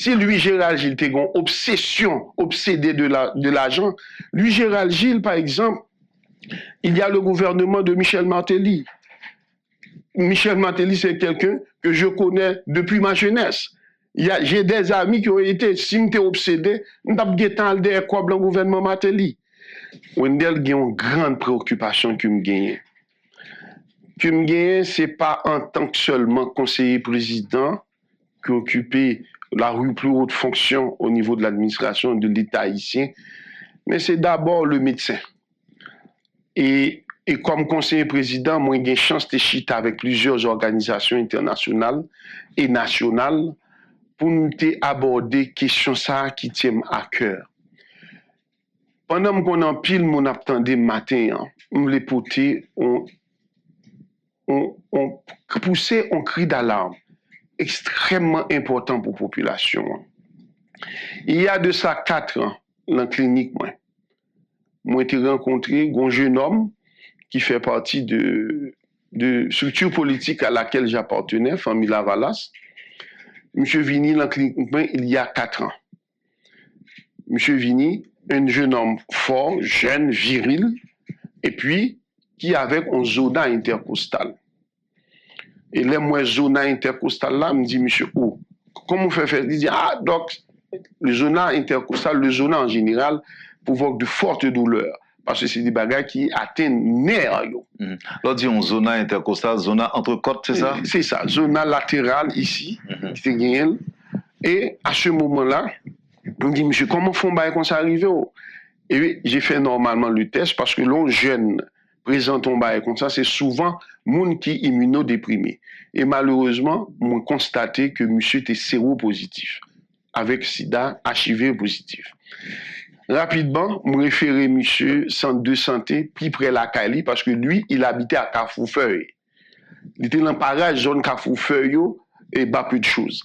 Si lui, Gérald Gilles, était une obsession, obsédé de l'argent, lui, Gérald Gilles, par exemple, il y a le gouvernement de Michel Martelly. Michel Martelly, c'est quelqu'un que je connais depuis ma jeunesse. J'ai des amis qui ont été, si je suis obsédé, je suis allé dans le gouvernement Martelly. Wendell a une grande préoccupation que je gagne. Ce n'est pas en tant que seulement conseiller président qui occupait la plus haute fonction au niveau de l'administration de l'État haïtien, mais c'est d'abord le médecin. Et comme conseiller président, moi, j'ai une chance de chiter avec plusieurs organisations internationales et nationales pour nous aborder question ça qui tient à cœur. Pendant qu'on en pile, mon attendait matin, on les potés, on poussait un cri d'alarme extrêmement important pour la population. Il y a de ça 4 ans, dans la clinique, moi, j'ai rencontré un jeune homme qui fait partie de structure politique à laquelle j'appartenais, famille Lavalas. Monsieur Vini, dans la clinique, il y a 4 ans. Monsieur Vini, un jeune homme fort, jeune, viril, et puis qui avait un zona intercostal. Et là, moi, zona intercostal là, me dit, monsieur, comment vous faites? Il dit, donc, le zona intercostal, le zona en général, provoque de fortes douleurs. Parce que c'est des bagages qui atteignent nerfs. Là, dit on zona intercostal, zona entre côtes, c'est ça? C'est ça, zona latérale ici, qui est gagnée. Et à ce moment-là, on me dit, monsieur, comment font comme ça arrive? Et j'ai fait normalement le test parce que l'on jeune présente un bail comme ça, c'est souvent moun qui immunodéprimé. Et malheureusement, on constaté que monsieur était séropositif, avec sida HIV positif. Rapidement, je référé monsieur centre de santé, plus près de la Cali, parce que lui, il habitait à Carrefour-Feuille. Il était dans le parage zone Carrefour-Feuille et pas peu de choses.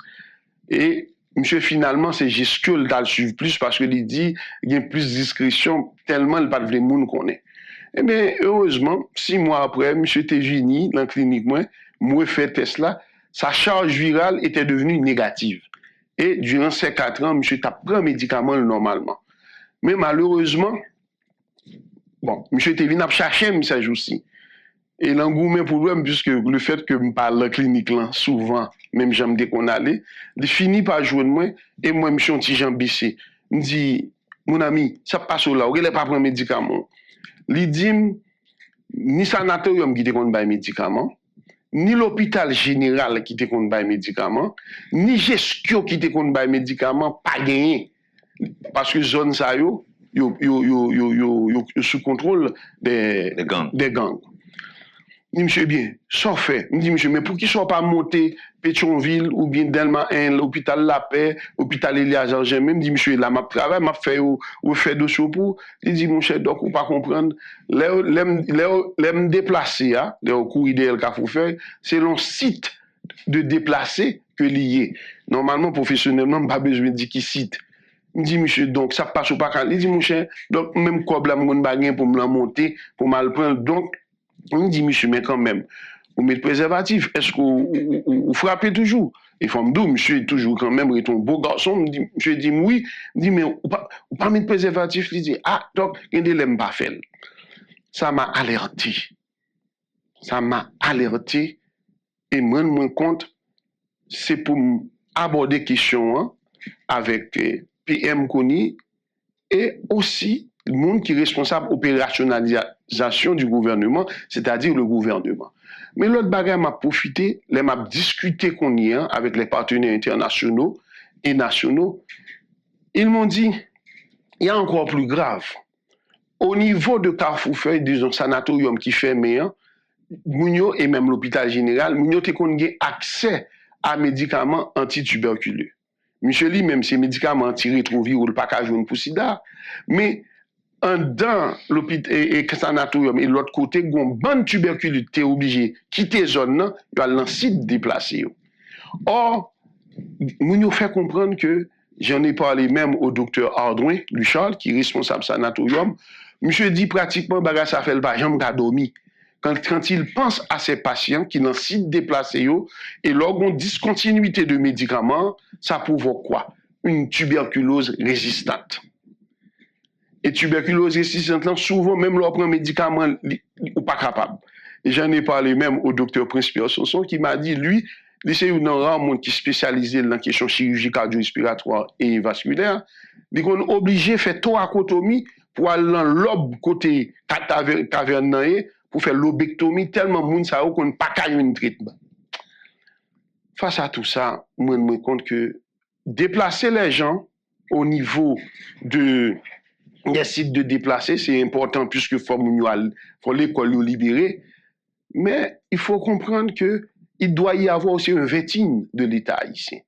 Et monsieur, finalement, c'est juste que le suivre plus parce qu'il dit qu'il y a plus de discrétion tellement il n'y a pas de monde qu'on est. Eh bien, heureusement, 6 mois après, monsieur était venu dans la clinique, moi, fait test là, sa charge virale était devenue négative. Et durant ces 4 ans, monsieur a pris un médicament normalement. Mais malheureusement, bon, monsieur était venu chercher un message aussi. Et l'engouement pour lui, puisque le fait que je parle de la clinique là, souvent, même j'aime dès qu'on allait, il finit par jouer de moi, et moi, je suis un petit Jean Bissé. Il me dit, mon ami, ça passe là, il n'est pas prendre médicament. Il dit, ni sanatorium qui te compte pas médicament, ni l'hôpital général qui te compte pas médicament, ni gestion qui te compte pas médicament, pas gagné. Parce que zone ça yo sous contrôle des gangs. Il dit, monsieur, bien, ça fait. Il dit, monsieur, mais pour qu'ils ne soient pas montés Pétionville ou bien Delma 1, l'hôpital La Paix, l'hôpital Elias Argent, même, dit, monsieur, là, m'a travail, m'a fait ou fait dossier pour. Il dit, mon cher, donc, ou pas comprendre. Les déplacer, les cours idéal qu'il faut faire, c'est le site de déplacer que lié. Normalement, professionnellement, pas besoin de dire qui site. Il dit, monsieur, donc, ça passe ou pas quand. Il dit, mon cher, donc, même quoi, là, mon baguette pour me la monter, pour me le prendre. Donc, on me dit, monsieur, mais quand même, vous mettez préservatif, est-ce que vous frappez toujours? Et faut me dire, monsieur, toujours quand même, est un beau garçon. Monsieur dit, oui. Il dit, mais vous pas mettre préservatif? Il dit, donc, il ne l'aime pas faire. Ça m'a alerté. Ça m'a alerté. Et moi, je me compte, c'est pour aborder la question avec PM Kony et aussi le monde qui est responsable de l'opérationnalisation du gouvernement, c'est-à-dire le gouvernement. Mais l'autre bagage m'a profité, m'a discuté qu'on y a avec les partenaires internationaux et nationaux. Ils m'ont dit, il y a encore plus grave. Au niveau de Carrefour-Feuille, disons, sanatorium qui fait meilleur, Mounio et même l'hôpital général, Mounio te qu'on a accès à médicaments antituberculeux. Monsieur Li, même ces médicaments antirétroviraux, le package pour sida, mais dans l'hôpital et sanatorium et l'autre côté, une bonne tuberculose, obligé de quitter la zone, il y a un site déplacé. Or, nous fait comprendre que j'en ai parlé même au docteur Ardouin, Lucharles, qui est responsable sanatorium. Monsieur dit pratiquement, ça fait le pas, j'en ai dormi. Quand il pense à ces patients qui n'ont site déplacé et leur discontinuité de médicaments, ça provoque quoi? une tuberculose résistante. Et tuberculose résistante, là, souvent, même leur prend médicament, ou pas capable. Et j'en ai parlé même au docteur Prince Pierre Sonson qui m'a dit, lui, c'est un rare monde qui est spécialisé dans la question chirurgie cardio-respiratoire et vasculaire. Il est obligé de faire thoracotomie pour aller dans l'ob côté caverne pour faire l'obectomie tellement de monde ça qu'on pas qu'à un traitement. Face à tout ça, moi je me rends compte que déplacer les gens au niveau des sites de déplacer, c'est important puisque faut l'école libérer. Mais il faut comprendre que il doit y avoir aussi un vetting de l'État ici.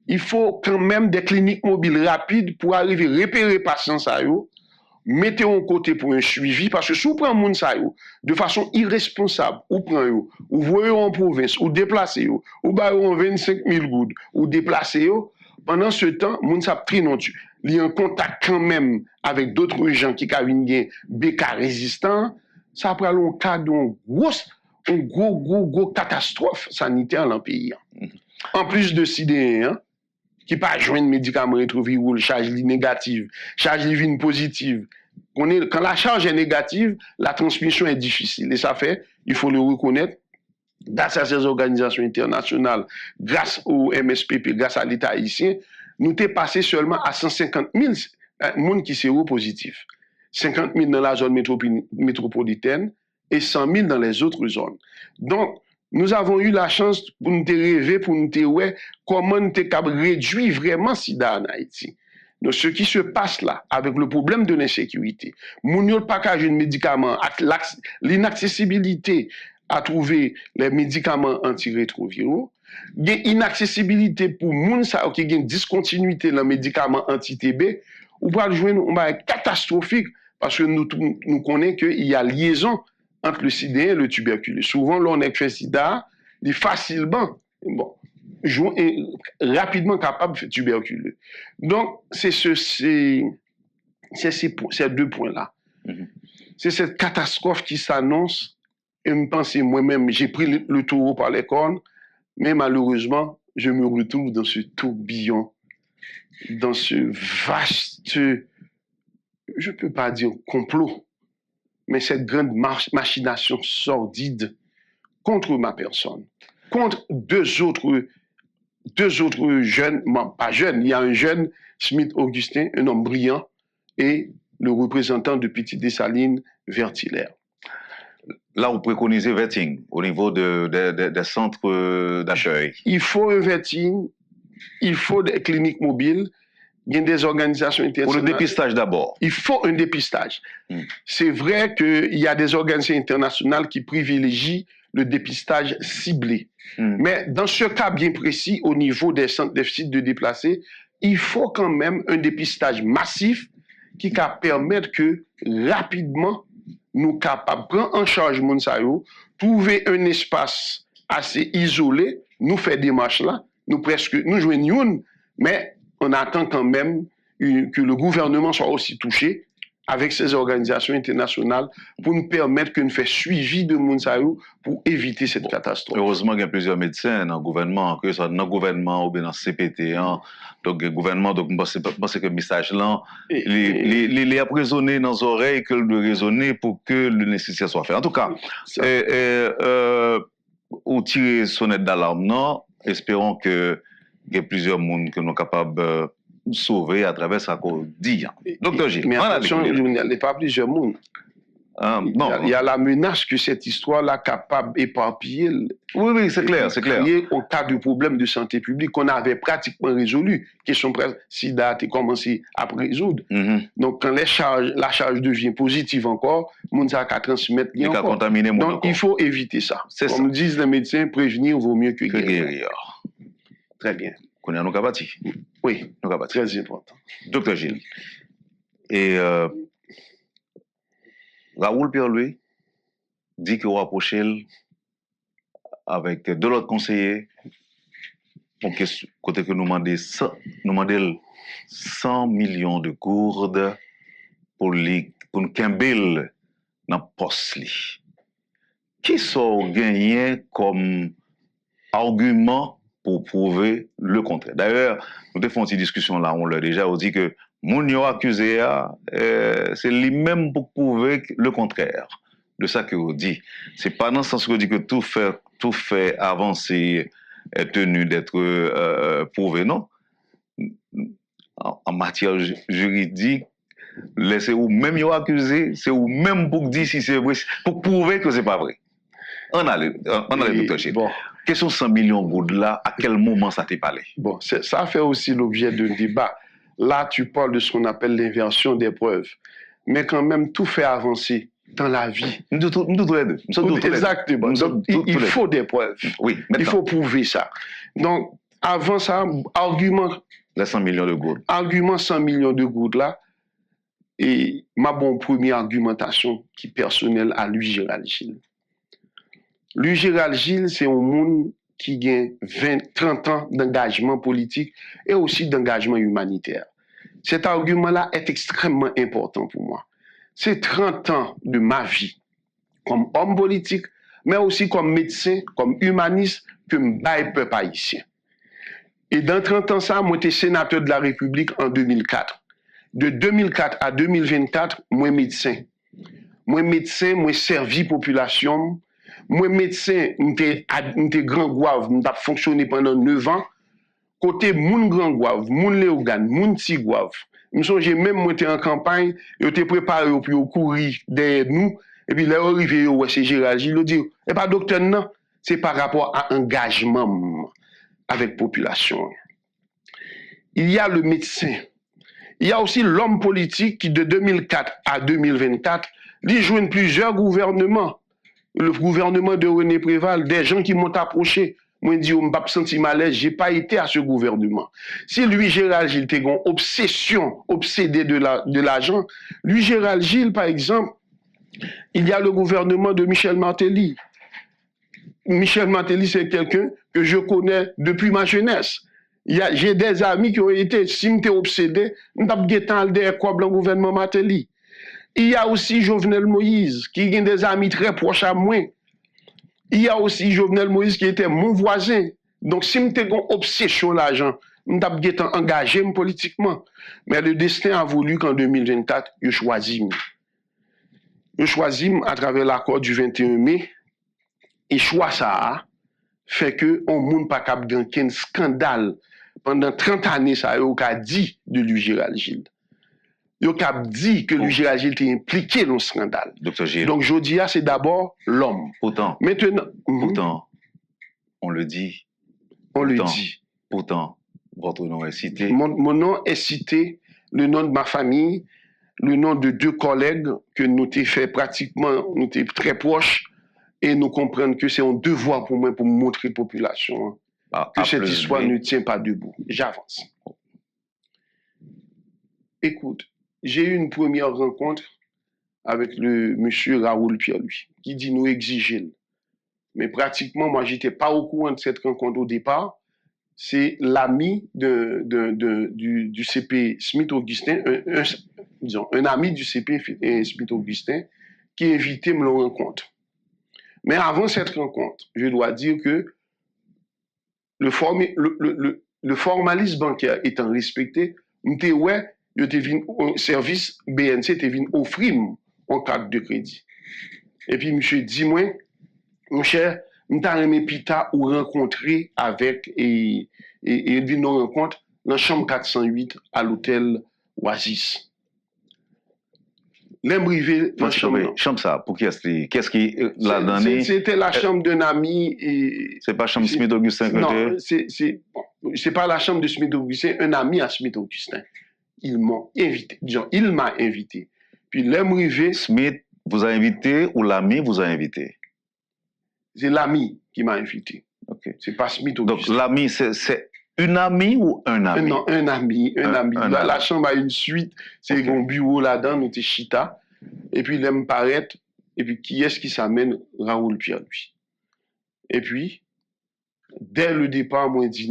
Il faut quand même des cliniques mobiles rapides pour arriver à repérer les patients, mettez en côté pour un suivi, parce que si vous prenez les gens de façon irresponsable, ou prenez ou voyez en province, ou déplacez ou baillez en 25 000 gouttes, ou déplacez pendant ce temps, les gens très non tu. Il y a un contact quand même avec d'autres gens qui ont une BK résistant, ça prend un cas d'une gros catastrophe sanitaire dans le pays. En plus de sidéen, qui pas joindre médicaments rétroviraux, charge négative, charge positive. Quand la charge est négative, la transmission est difficile. Et ça fait, il faut le reconnaître, grâce à ces organisations internationales, grâce au MSPP, grâce à l'État haïtien, nous sommes passé seulement à 150 000 personnes qui sont positifs. 50 000 dans la zone métropolitaine et 100 000 dans les autres zones. Donc, nous avons eu la chance pour nous rêver, pour nous dire comment nous réduire vraiment le sida en Haïti. Donc, ce qui se passe là, avec le problème de l'insécurité, le package de médicaments, l'inaccessibilité à trouver les médicaments antirétroviraux, l'inaccessibilité pour les gens qui ont une discontinuité dans les médicaments anti-TB, ou pas jouer un catastrophique parce que nous connaissons qu'il y a liaison entre le sida et le tuberculose. Souvent, l'on est fait sida, il est facilement, rapidement capable de faire tuberculose. Donc, c'est ces deux points-là. C'est cette catastrophe qui s'annonce. Et je pense moi-même, j'ai pris le taureau par les cornes, mais malheureusement, je me retrouve dans ce tourbillon, dans ce vaste, je ne peux pas dire complot, mais cette grande machination sordide contre ma personne, contre deux autres jeunes, pas jeunes, il y a un jeune, Smith Augustin, un homme brillant, et le représentant de Petite Dessalines, Vertilaire. Là, vous préconisez vetting au niveau des centres d'accueil. Il faut un vetting, il faut des cliniques mobiles, il y a des organisations internationales. Pour le dépistage d'abord. Il faut un dépistage. C'est vrai qu'il y a des organisations internationales qui privilégient le dépistage ciblé. Mais dans ce cas bien précis, au niveau des centres des sites de déplacés, il faut quand même un dépistage massif qui va permettre que rapidement, nous capables de prendre en charge Mounsayo, trouver un espace assez isolé, nous faire des marches là, nous joignons, mais on attend quand même que le gouvernement soit aussi touché avec ces organisations internationales pour nous permettre que nous fassions suivi de Mounsayo pour éviter cette catastrophe. Heureusement qu'il y a plusieurs médecins dans le gouvernement, que ce soit dans le gouvernement ou bien dans le CPT. Donc, le gouvernement, donc, je pense que le message là, il est emprisonné dans les oreilles que de raisonner pour que le nécessaire soit fait. En tout cas, ou tirer sonnette d'alarme, non, espérons que il y a plusieurs mondes que nous sommes capables de sauver à travers ce qu'on dit. Docteur Gilles, mais attention, il n'y a pas plusieurs mondes. Il y a la menace que cette histoire-là capable d'éparpiller. Oui, c'est clair, c'est clair. Au cas de problèmes de santé publique qu'on avait pratiquement résolu, question sida a commencé à résoudre. Donc, quand la charge devient positive encore, on a qu'à transmettre. Donc, il faut éviter ça. Comme disent les médecins, prévenir vaut mieux que guérir. Très bien. Qu'on est à nos capatis. Oui, très important. Docteur Gilles. Et Raoul Pierre-Louis dit qu'il va approcher avec deux autres conseillers pour côté que nous demandons 100 millions de gourdes pour nous camber dans le poste. Qui sont gagnés comme argument pour prouver le contraire. D'ailleurs, nous avons fait une discussion là, on l'a déjà, on dit que mon accusé, c'est lui-même pour prouver le contraire de ça que vous dit. C'est pas dans le sens que vous dit que tout fait avancer est tenu d'être prouvé, non. En matière juridique, c'est ou même accusé, c'est ou même pour dire si c'est vrai, pour prouver que c'est pas vrai. On a le docteur Chine. Bon. Question 100 millions de gouttes là, à quel moment ça t'est parlé? Bon, ça fait aussi l'objet d'un débat. Là, tu parles de ce qu'on appelle l'inversion des preuves. Mais quand même, tout fait avancer dans la vie. Nous tous les deux. Exactement. Donc, il faut des preuves. Oui, maintenant. Il faut prouver ça. Donc, avant ça, argument... Les 100 millions de gouttes. Argument 100 millions de gouttes là, et ma bonne première argumentation qui est personnelle à lui, Gérald Gilles. Lui, Gérald Gilles, c'est un monde qui gagne 30 ans d'engagement politique et aussi d'engagement humanitaire. Cet argument-là est extrêmement important pour moi. C'est 30 ans de ma vie comme homme politique, mais aussi comme médecin, comme humaniste, que je baille peuple haïtien. Et dans 30 ans, ça, moi, j'étais sénateur de la République en 2004. De 2004 à 2024, moi, médecin. Moi, servi population. Moi, médecin, j'étais grand Gouave, j'ai fonctionné pendant 9 ans. Côté moun grand Gouave, moun Léogane, moun Ti Gouave. J'ai même monté en campagne, j'étais préparé pour courir derrière nous. Et puis là, arrivé, c'est Gérald Gilles, il dit, et pas docteur, non, c'est par rapport à engagement avec la population. Il y a le médecin. Il y a aussi l'homme politique qui, de 2004 à 2024, il joue plusieurs gouvernements. Le gouvernement de René Préval, des gens qui m'ont approché, m'ont dit, je ne me senti malaise, je n'ai pas été à ce gouvernement. Si lui, Gérald Gilles, était une obsession, obsédé de l'argent, lui, Gérald Gilles, par exemple, il y a le gouvernement de Michel Martelly. Michel Martelly, c'est quelqu'un que je connais depuis ma jeunesse. J'ai des amis qui ont été, si je suis obsédé, je suis allé dans le gouvernement Martelly. Il y a aussi Jovenel Moïse, qui a des amis très proches à moi. Il y a aussi Jovenel Moïse qui était mon voisin. Donc, si je suis une obsession l'argent, je suis engagé politiquement. Mais le destin a voulu qu'en 2024, je choisisse. Je choisis à travers l'accord du 21 mai. Et choix ça fait que on ne peut pas capter un scandale. Pendant 30 années, ça a dit de lui Gérald Gilles. Il a dit que lui Gérald Gilles était impliqué dans le scandale. Docteur Gilles. Donc, je dis, c'est d'abord l'homme. Pourtant, maintenant, on le dit. On le dit. Pourtant, votre nom est cité. Mon nom est cité, le nom de ma famille, le nom de 2 collègues que nous avons fait pratiquement, nous étions très proches, et nous comprenons que c'est un devoir pour moi pour montrer à la population que cette histoire ne tient pas debout. J'avance. Écoute, j'ai eu une première rencontre avec le monsieur Raoul Pierre-Louis, qui dit nous exiger. Mais pratiquement, moi, je n'étais pas au courant de cette rencontre au départ. C'est l'ami du CP Smith-Augustin, un ami du CP Smith-Augustin, qui a invité à me rencontrer. Mais avant cette rencontre, je dois dire que le formalisme bancaire étant respecté, le service BNC était venu offrir un cadre de crédit. Et puis, monsieur, dis-moi, mon cher, nous avons pita ou rencontrer avec et il vient nous rencontre dans la chambre 408 à l'hôtel Oasis. L'imbrivé dans la chambre ça, pour qui est-ce qu'est-ce qui l'a donné? C'était la chambre d'un ami. C'est pas chambre Smith-Augustin? Non, c'est pas la chambre de Smith-Augustin, un ami à Smith-Augustin. Ils m'ont invité, disons, il m'a invité. Puis l'imbrivé. Smith vous a invité ou l'ami vous a invité? C'est l'ami qui m'a invité. Okay. C'est pas Smith-Augustin. Donc l'ami, c'est une amie ou un ami? Non, un ami. La chambre a une suite, c'est un bureau là-dedans, nous t'es chita. Et puis il me paraît, et puis qui est-ce qui s'amène? Raoul Pierre-Louis. Et puis, dès le départ, moi, dit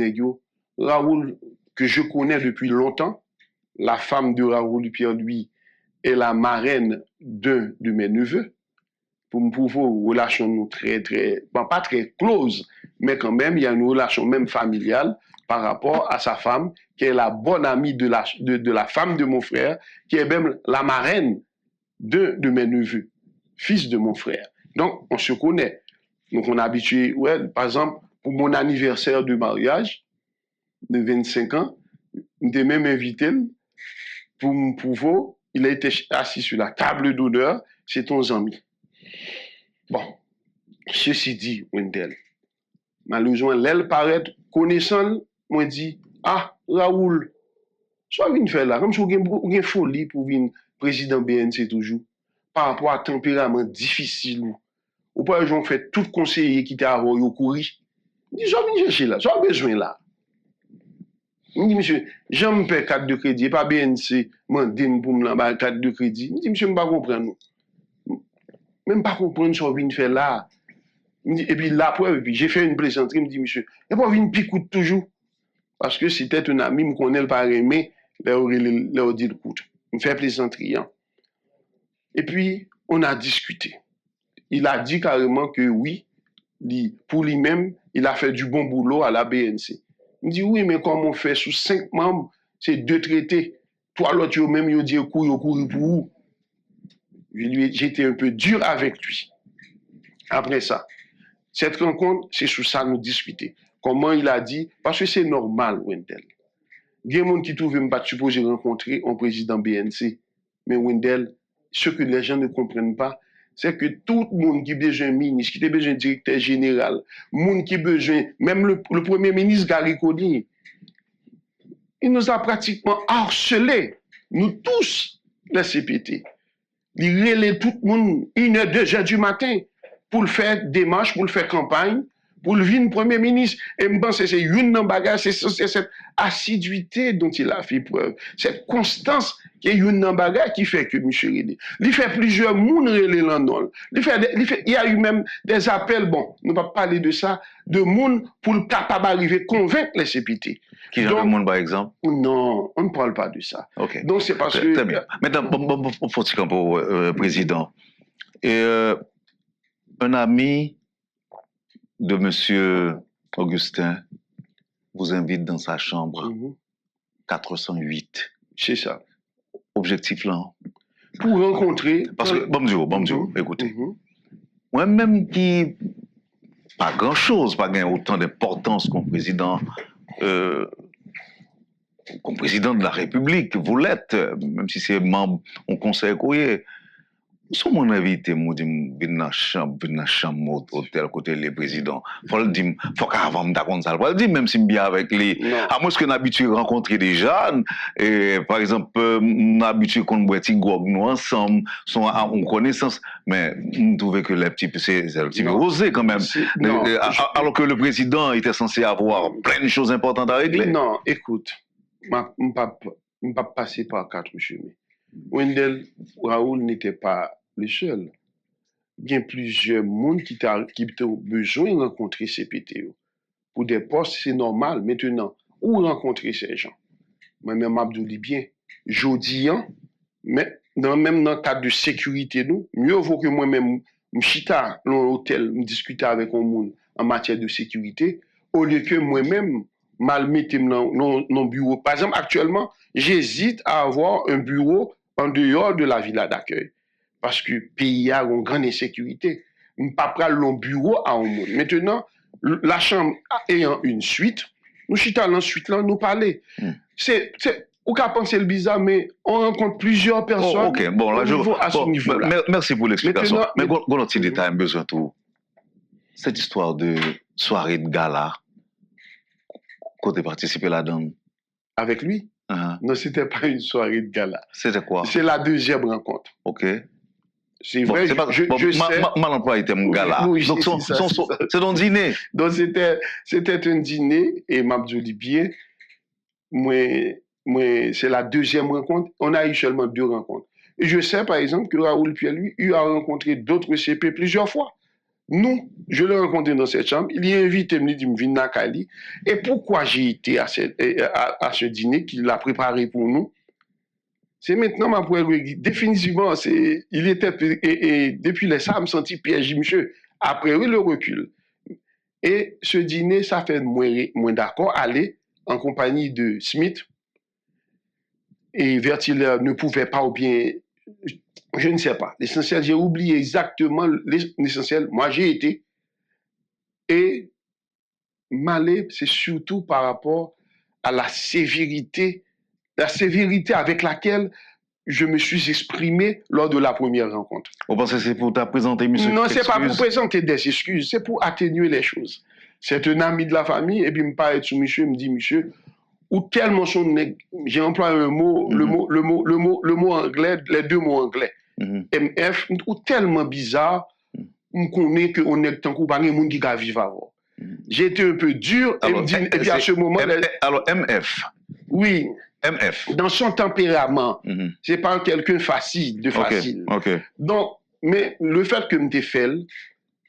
Raoul, que je connais depuis longtemps, la femme de Raoul Pierre-Louis est la marraine d'un de mes neveux, pour me prouver une relation nous bon, pas très close, mais quand même, il y a une relation même familiale par rapport à sa femme, qui est la bonne amie de la femme de mon frère, qui est même la marraine de mes neveux, fils de mon frère. Donc, on se connaît. Donc, on est habitué, ouais, par exemple, pour mon anniversaire de mariage de 25 ans, j'étais même invité pour me prouver, il a été assis sur la table d'honneur, c'est ton ami. Bon, ceci dit, Wendell, malheureusement, l'elle paraît connaissant, moi dit, ah, Raoul, soit vient faire là, comme si vous avez une folie pour venir président BNC toujours, par rapport à tempérament difficile. Ou pas, ils ont fait tout conseiller qui était à Royo courir. Il dit, soit vient chercher là, soit besoin là. Il dit, monsieur, j'aime payer carte de crédit, pas BNC, m'en pour me la carte de crédit. Il dit, monsieur, je ne pas comprendre. Même pas comprendre ce qu'on vient faire là. Et puis la preuve, et puis j'ai fait une plaisanterie, il me dit, monsieur, il n'y a pas une picoute toujours. Parce que c'était un ami, me connaît le pas aimé, leur dit le coup. Il me fait plaisanterie. Hein. Et puis, on a discuté. Il a dit carrément que oui, pour lui-même, il a fait du bon boulot à la BNC. Il me dit, oui, mais comme on fait sous 5 membres, c'est 2 traités. Toi, l'autre, même, il dit, cours pour où? J'étais un peu dur avec lui. Après ça, cette rencontre, c'est sur ça nous discuter. Comment il a dit, parce que c'est normal, Wendell. Il y a des gens qui trouvent que je supposé rencontrer un président BNC. Mais Wendell, ce que les gens ne comprennent pas, c'est que tout le monde qui a besoin de ministre, qui a besoin de directeur général, monde qui a besoin, même le premier ministre Gary Conille, il nous a pratiquement harcelés, nous tous, les CPT. Il relève tout le monde 1h, 2h du matin pour le faire démarche, pour le faire campagne, pour le venir premier ministre. Et je pense que c'est une bagage, c'est cette assiduité dont il a fait preuve, cette constance qui est une bagage qui fait que M. Rédé. Il fait plusieurs monde relais London. Il y a eu même des appels, bon, on ne va pas parler de ça, de monde pour le capable d'arriver convaincre les CPT. Qui genre de monde, par exemple? Non, on ne parle pas de ça. Okay. Donc c'est parce que... Très bien. Maintenant, faut-il pour président. Et un ami de M. Augustin vous invite dans sa chambre 408. C'est ça. Objectif là. Pour rencontrer. Parce que, bonjour, écoutez. Moi-même qui, pas grand-chose, pas autant d'importance comme président de la République, vous l'êtes, même si c'est membre au conseil courrier. Si mon invité me dit que je suis dans la chambre hôtel côté les présidents, faut le dire, faut qu'avant me d'accord ça, faut le dire même si je bien avec les, à moins que n'habitué rencontrer des jeunes, et par exemple n'habitué qu'on boit petit gog nous ensemble, sont en connaissance, mais je trouvais que les petits c'est un petit peu osé quand même, alors que le président était censé avoir plein de choses importantes à régler. Non, écoute, je ne peux pas passer par 4 chemins. Wendell, Raoul n'était pas le seul. Il y a plusieurs monde qui ont besoin de rencontrer ces PTO. Pour des postes, c'est normal. Maintenant, où rencontrer ces gens? Moi-même, Abdou dit bien, jodi, mais même dans le cadre de sécurité, nous, mieux vaut que moi-même, je chita dans l'hôtel, je discuter avec un monde en matière de sécurité, au lieu que moi-même, mal mettre dans le bureau. Par exemple, actuellement, j'hésite à avoir un bureau en dehors de la villa d'accueil. Parce que le pays a une grande insécurité. Je ne peux pas prendre le bureau à un monde. Maintenant, la chambre ayant une suite, nous chita dans la suite là, nous parler. Ou qu'à penser le bizarre, mais on rencontre plusieurs personnes. Ok, bon, là, à ce niveau-là. Merci pour l'explication. Mais on a un petit détail, besoin de tout. Cette histoire de soirée de gala, quand tu participé là-dedans. Avec lui? Non, ce n'était pas une soirée de gala. C'était quoi? C'est la deuxième rencontre. Ok. C'est vrai, je sais. Mal employé était mon gala. Oui, donc, c'est un dîner. Donc, c'était un dîner, et Mabdou dit bien, c'est la deuxième rencontre. On a eu seulement 2 rencontres. Et je sais, par exemple, que Raoul Pierre, lui, il a rencontré d'autres CP plusieurs fois. Nous, je l'ai rencontré dans cette chambre, il est invité, il me dit, viens à Cali. Et pourquoi j'ai été à ce dîner qu'il a préparé pour nous? C'est maintenant ma première définitivement, il était, et depuis les ça, je me senti piégé, monsieur. Après, oui, le recul. Et ce dîner, ça fait moins d'accord, aller en compagnie de Smith. Et Vertiller ne pouvait pas, ou bien, je ne sais pas. L'essentiel, j'ai oublié exactement l'essentiel. Moi, j'ai été. Et Malé, c'est surtout par rapport à la sévérité avec laquelle je me suis exprimé lors de la première rencontre. Vous pensez que c'est pour te présenter, monsieur? Non, c'est pas pour présenter des excuses, c'est pour atténuer les choses. C'est un ami de la famille, et puis il me parle de monsieur, il me dit, monsieur, ou tellement son j'ai employé un mot, le mot anglais, les deux mots anglais, MF, ou tellement bizarre, on connaît qu'on est tant qu'on pas de monde qui va vivre avant. J'ai été un peu dur, alors, et puis à ce moment... Alors, MF. Oui. MF. Dans son tempérament, c'est pas quelqu'un facile. Okay. Donc, mais le fait que m'te fait,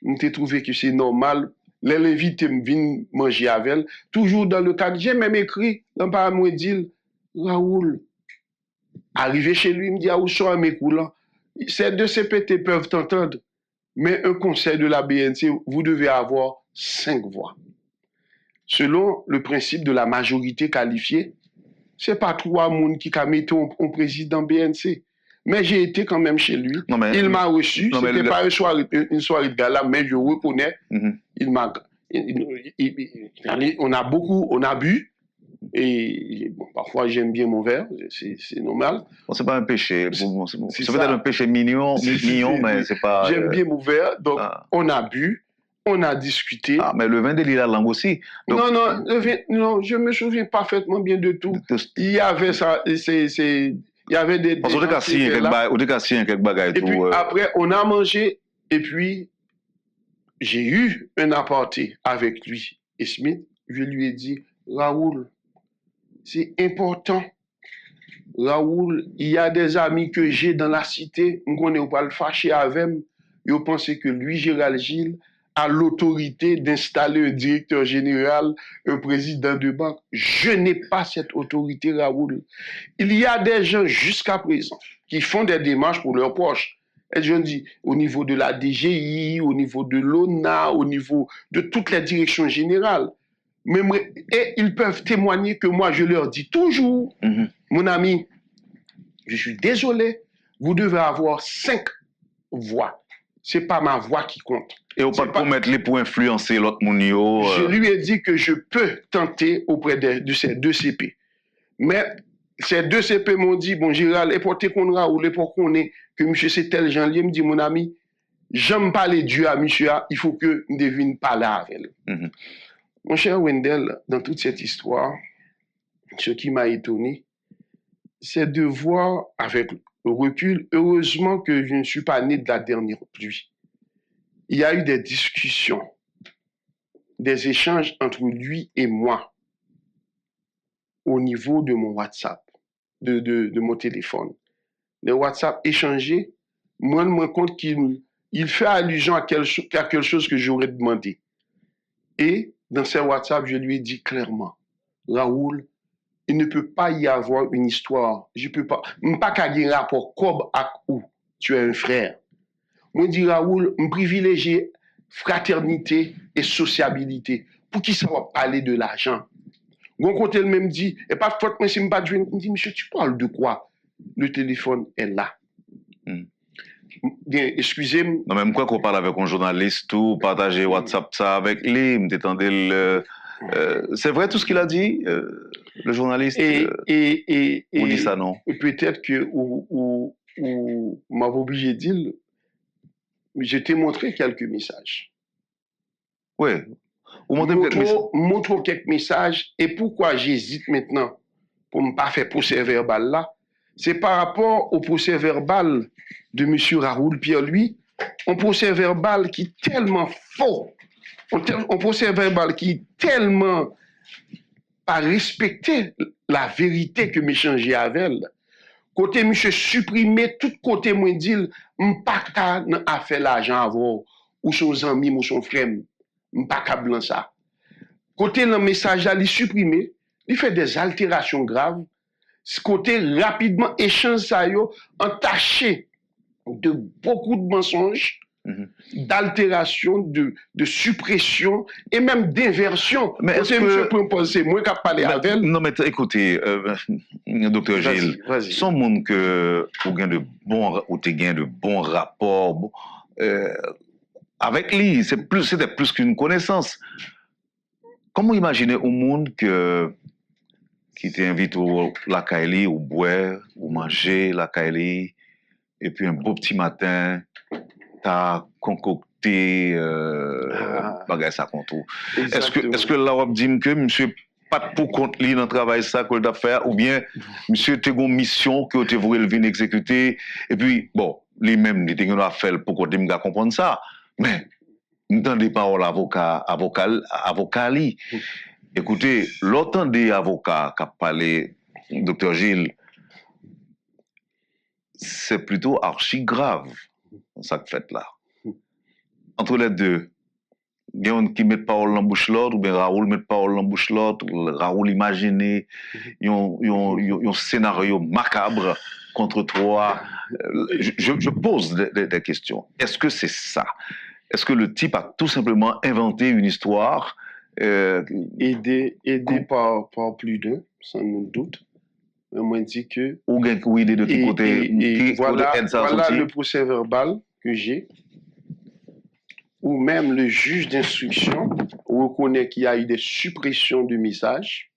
m'te trouvé que c'est normal, les invités me viennent manger avec elle, toujours dans le cadre, j'ai même écrit, dans par moi dit, Raoul, arrivé chez lui, il me dit, ah, où sont mes coulants? Ces deux CPT peuvent t'entendre, mais un conseil de la BNC, vous devez avoir 5 voix. Selon le principe de la majorité qualifiée, c'est pas 3 personnes qui ont mis au président BNC. Mais j'ai été quand même chez lui. Il m'a reçu. C'était pas une soirée de gala, mais je reconnais. Il m'a. On a bu. Et bon, parfois j'aime bien mon verre, c'est normal. Bon, c'est pas un péché. C'est peut-être un péché mignon, mais c'est pas. J'aime bien mon verre, donc on a bu. On a discuté. Ah, mais le vin de la langue aussi. Donc... Non, je me souviens parfaitement bien de tout. Il y avait ça, il y avait des... Parce qu'on a cassé quelques bagages. Et puis après, on a mangé, et puis j'ai eu un aparté avec lui et Smith. Je lui ai dit, Raoul, c'est important. Raoul, il y a des amis que j'ai dans la cité, on ne pas le fâcher avec eux. Ils pensaient que lui, Gérald Gilles, a l'autorité d'installer un directeur général, un président de banque. Je n'ai pas cette autorité, Raoul. Il y a des gens jusqu'à présent qui font des démarches pour leurs proches. Et je dis, au niveau de la DGI, au niveau de l'ONA, au niveau de toutes les directions générales. Et ils peuvent témoigner que moi, je leur dis toujours, mon ami, je suis désolé, vous devez avoir 5 voix. C'est pas ma voix qui compte. Et pas pour mettre les pour influencer l'autre mounio. Je lui ai dit que je peux tenter auprès de ces 2 CP. Mais ces 2 CP m'ont dit, bon Gérald, et pour qu'on ou les pour qu'on est, que monsieur c'est tel Jean, il me dit, mon ami, j'aime parler Dieu à monsieur, il faut que je devine parler avec elle. Mon cher Wendell, dans toute cette histoire, ce qui m'a étonné, c'est de voir avec le recul, heureusement que je ne suis pas né de la dernière pluie. Il y a eu des discussions, des échanges entre lui et moi au niveau de mon WhatsApp, de mon téléphone. Les WhatsApp échangés, moi, je me rends compte qu'il fait allusion à quelque chose que j'aurais demandé. Et dans ces WhatsApp, je lui ai dit clairement, Raoul, il ne peut pas y avoir une histoire. Je ne peux pas. Je ne peux pas qu'il y ait un rapport comme à où tu es un frère. Moi, je dis Raoul, je privilégie fraternité et sociabilité. Pour qui ça va parler de l'argent? Mon côté, il me dit, et pas toi, mais si je ne pas jouer, il me dit, monsieur, tu parles de quoi? Le téléphone est là. Bien, excusez-moi. Non, même quoi qu'on parle avec un journaliste ou partager WhatsApp ça avec lui, c'est vrai tout ce qu'il a dit, le journaliste. On dit ça, non? Et peut-être que ou m'avait obligé de dire, je t'ai montré quelques messages. Oui. Montre quelques messages. Et pourquoi j'hésite maintenant pour ne pas faire procès verbal là? C'est par rapport au procès verbal de M. Raoul Pierre-Louis, un procès verbal qui est tellement faux, un procès verbal qui est tellement pas respecté la vérité que m'échangeais avec elle. Côté monsieur supprimé, tout côté moi dit, m'pas à faire l'argent avant, ou son ami, ou son frère, m'pas blanc ça. Côté le message là, il supprimé, il fait des altérations graves. Ce côté rapidement échange ça yo entaché de beaucoup de mensonges, d'altération, de suppression et même d'inversion. Mais est-ce que c'est moi qui a parlé avec elle? Non, mais écoutez, docteur Gilles, son monde que ou gain de bons rapports avec lui, c'était plus qu'une connaissance. Comment imaginer au monde qui t'invite au la Kaili, ou boire, ou manger la Kaili, et puis un beau petit matin, t'as concocté bagay ça contre tout. Est-ce que là on dit que monsieur pas pour compte lui dans le travail ça qu'il doit faire, ou bien monsieur t'es une mission que tu voulais venir exécuter, et puis bon, lui-même il était à faire pour qu'on me comprendre ça, mais n'entend des paroles avocat li. Écoutez, l'autant des avocats qui a parlé, docteur Gilles, c'est plutôt archi grave, ça que fait là. Entre les deux, il y a un qui met parole dans la bouche l'autre, ou bien Raoul met parole dans la bouche l'autre, Raoul imagine, un scénario macabre contre toi. Je pose des questions. Est-ce que c'est ça? Est-ce que le type a tout simplement inventé une histoire aidé par plus d'un, sans nul doute. Moi, je dis que... Ou idée de qui côté... Voilà le procès verbal que j'ai, où même le juge d'instruction reconnaît qu'il y a eu des suppressions de messages.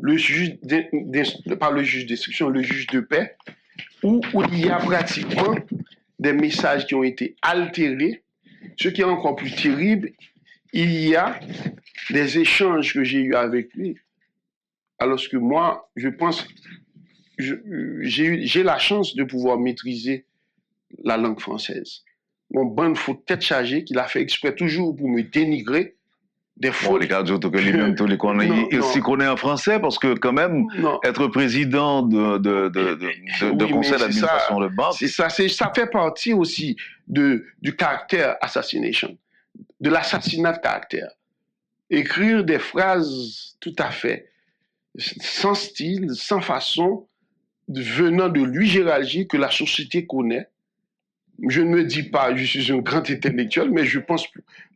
Le juge pas le juge d'instruction, le juge de paix, où il y a pratiquement des messages qui ont été altérés. Ce qui est encore plus terrible, il y a des échanges que j'ai eus avec lui. Alors que moi, je pense, j'ai la chance de pouvoir maîtriser la langue française. Mon bon faut tête chargée qu'il a fait exprès toujours pour me dénigrer. Des fois, bon, les gars, il s'y connaît en français parce que quand même, être président de conseil d'administration de banque. C'est ça, ça fait partie aussi du caractère assassination, de l'assassinat de caractère. Écrire des phrases tout à fait sans style, sans façon, venant de lui, Gérald Gilles, que la société connaît. Je ne me dis pas, je suis un grand intellectuel, mais je pense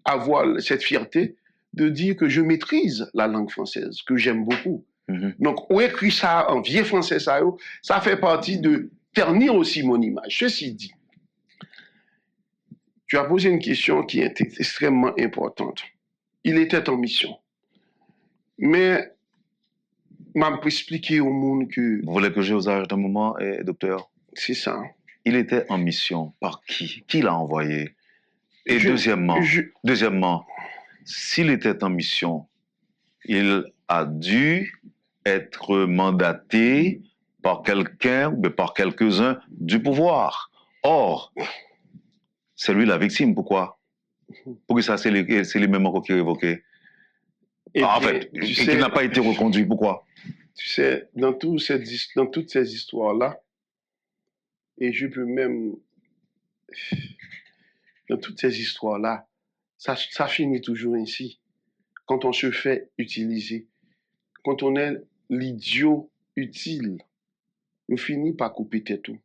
avoir cette fierté de dire que je maîtrise la langue française, que j'aime beaucoup. Donc, on écrit ça en vieux français, ça fait partie de ternir aussi mon image. Ceci dit, tu as posé une question qui est extrêmement importante. Il était en mission. Mais, m'a expliqué au monde que... Vous voulez que je vous arrête un moment, docteur? C'est ça. Il était en mission par qui? Qui l'a envoyé? Et deuxièmement, s'il était en mission, il a dû être mandaté par quelqu'un ou par quelques-uns du pouvoir. Or, c'est lui la victime. Pourquoi? Pourquoi ça, c'est les mêmes qui révoqués? En fait, il n'a pas été reconduit. Pourquoi? Tu sais, dans toutes ces histoires-là, et je peux même... Dans toutes ces histoires-là, ça finit toujours ainsi. Quand on se fait utiliser, quand on est l'idiot utile, on finit par couper tout.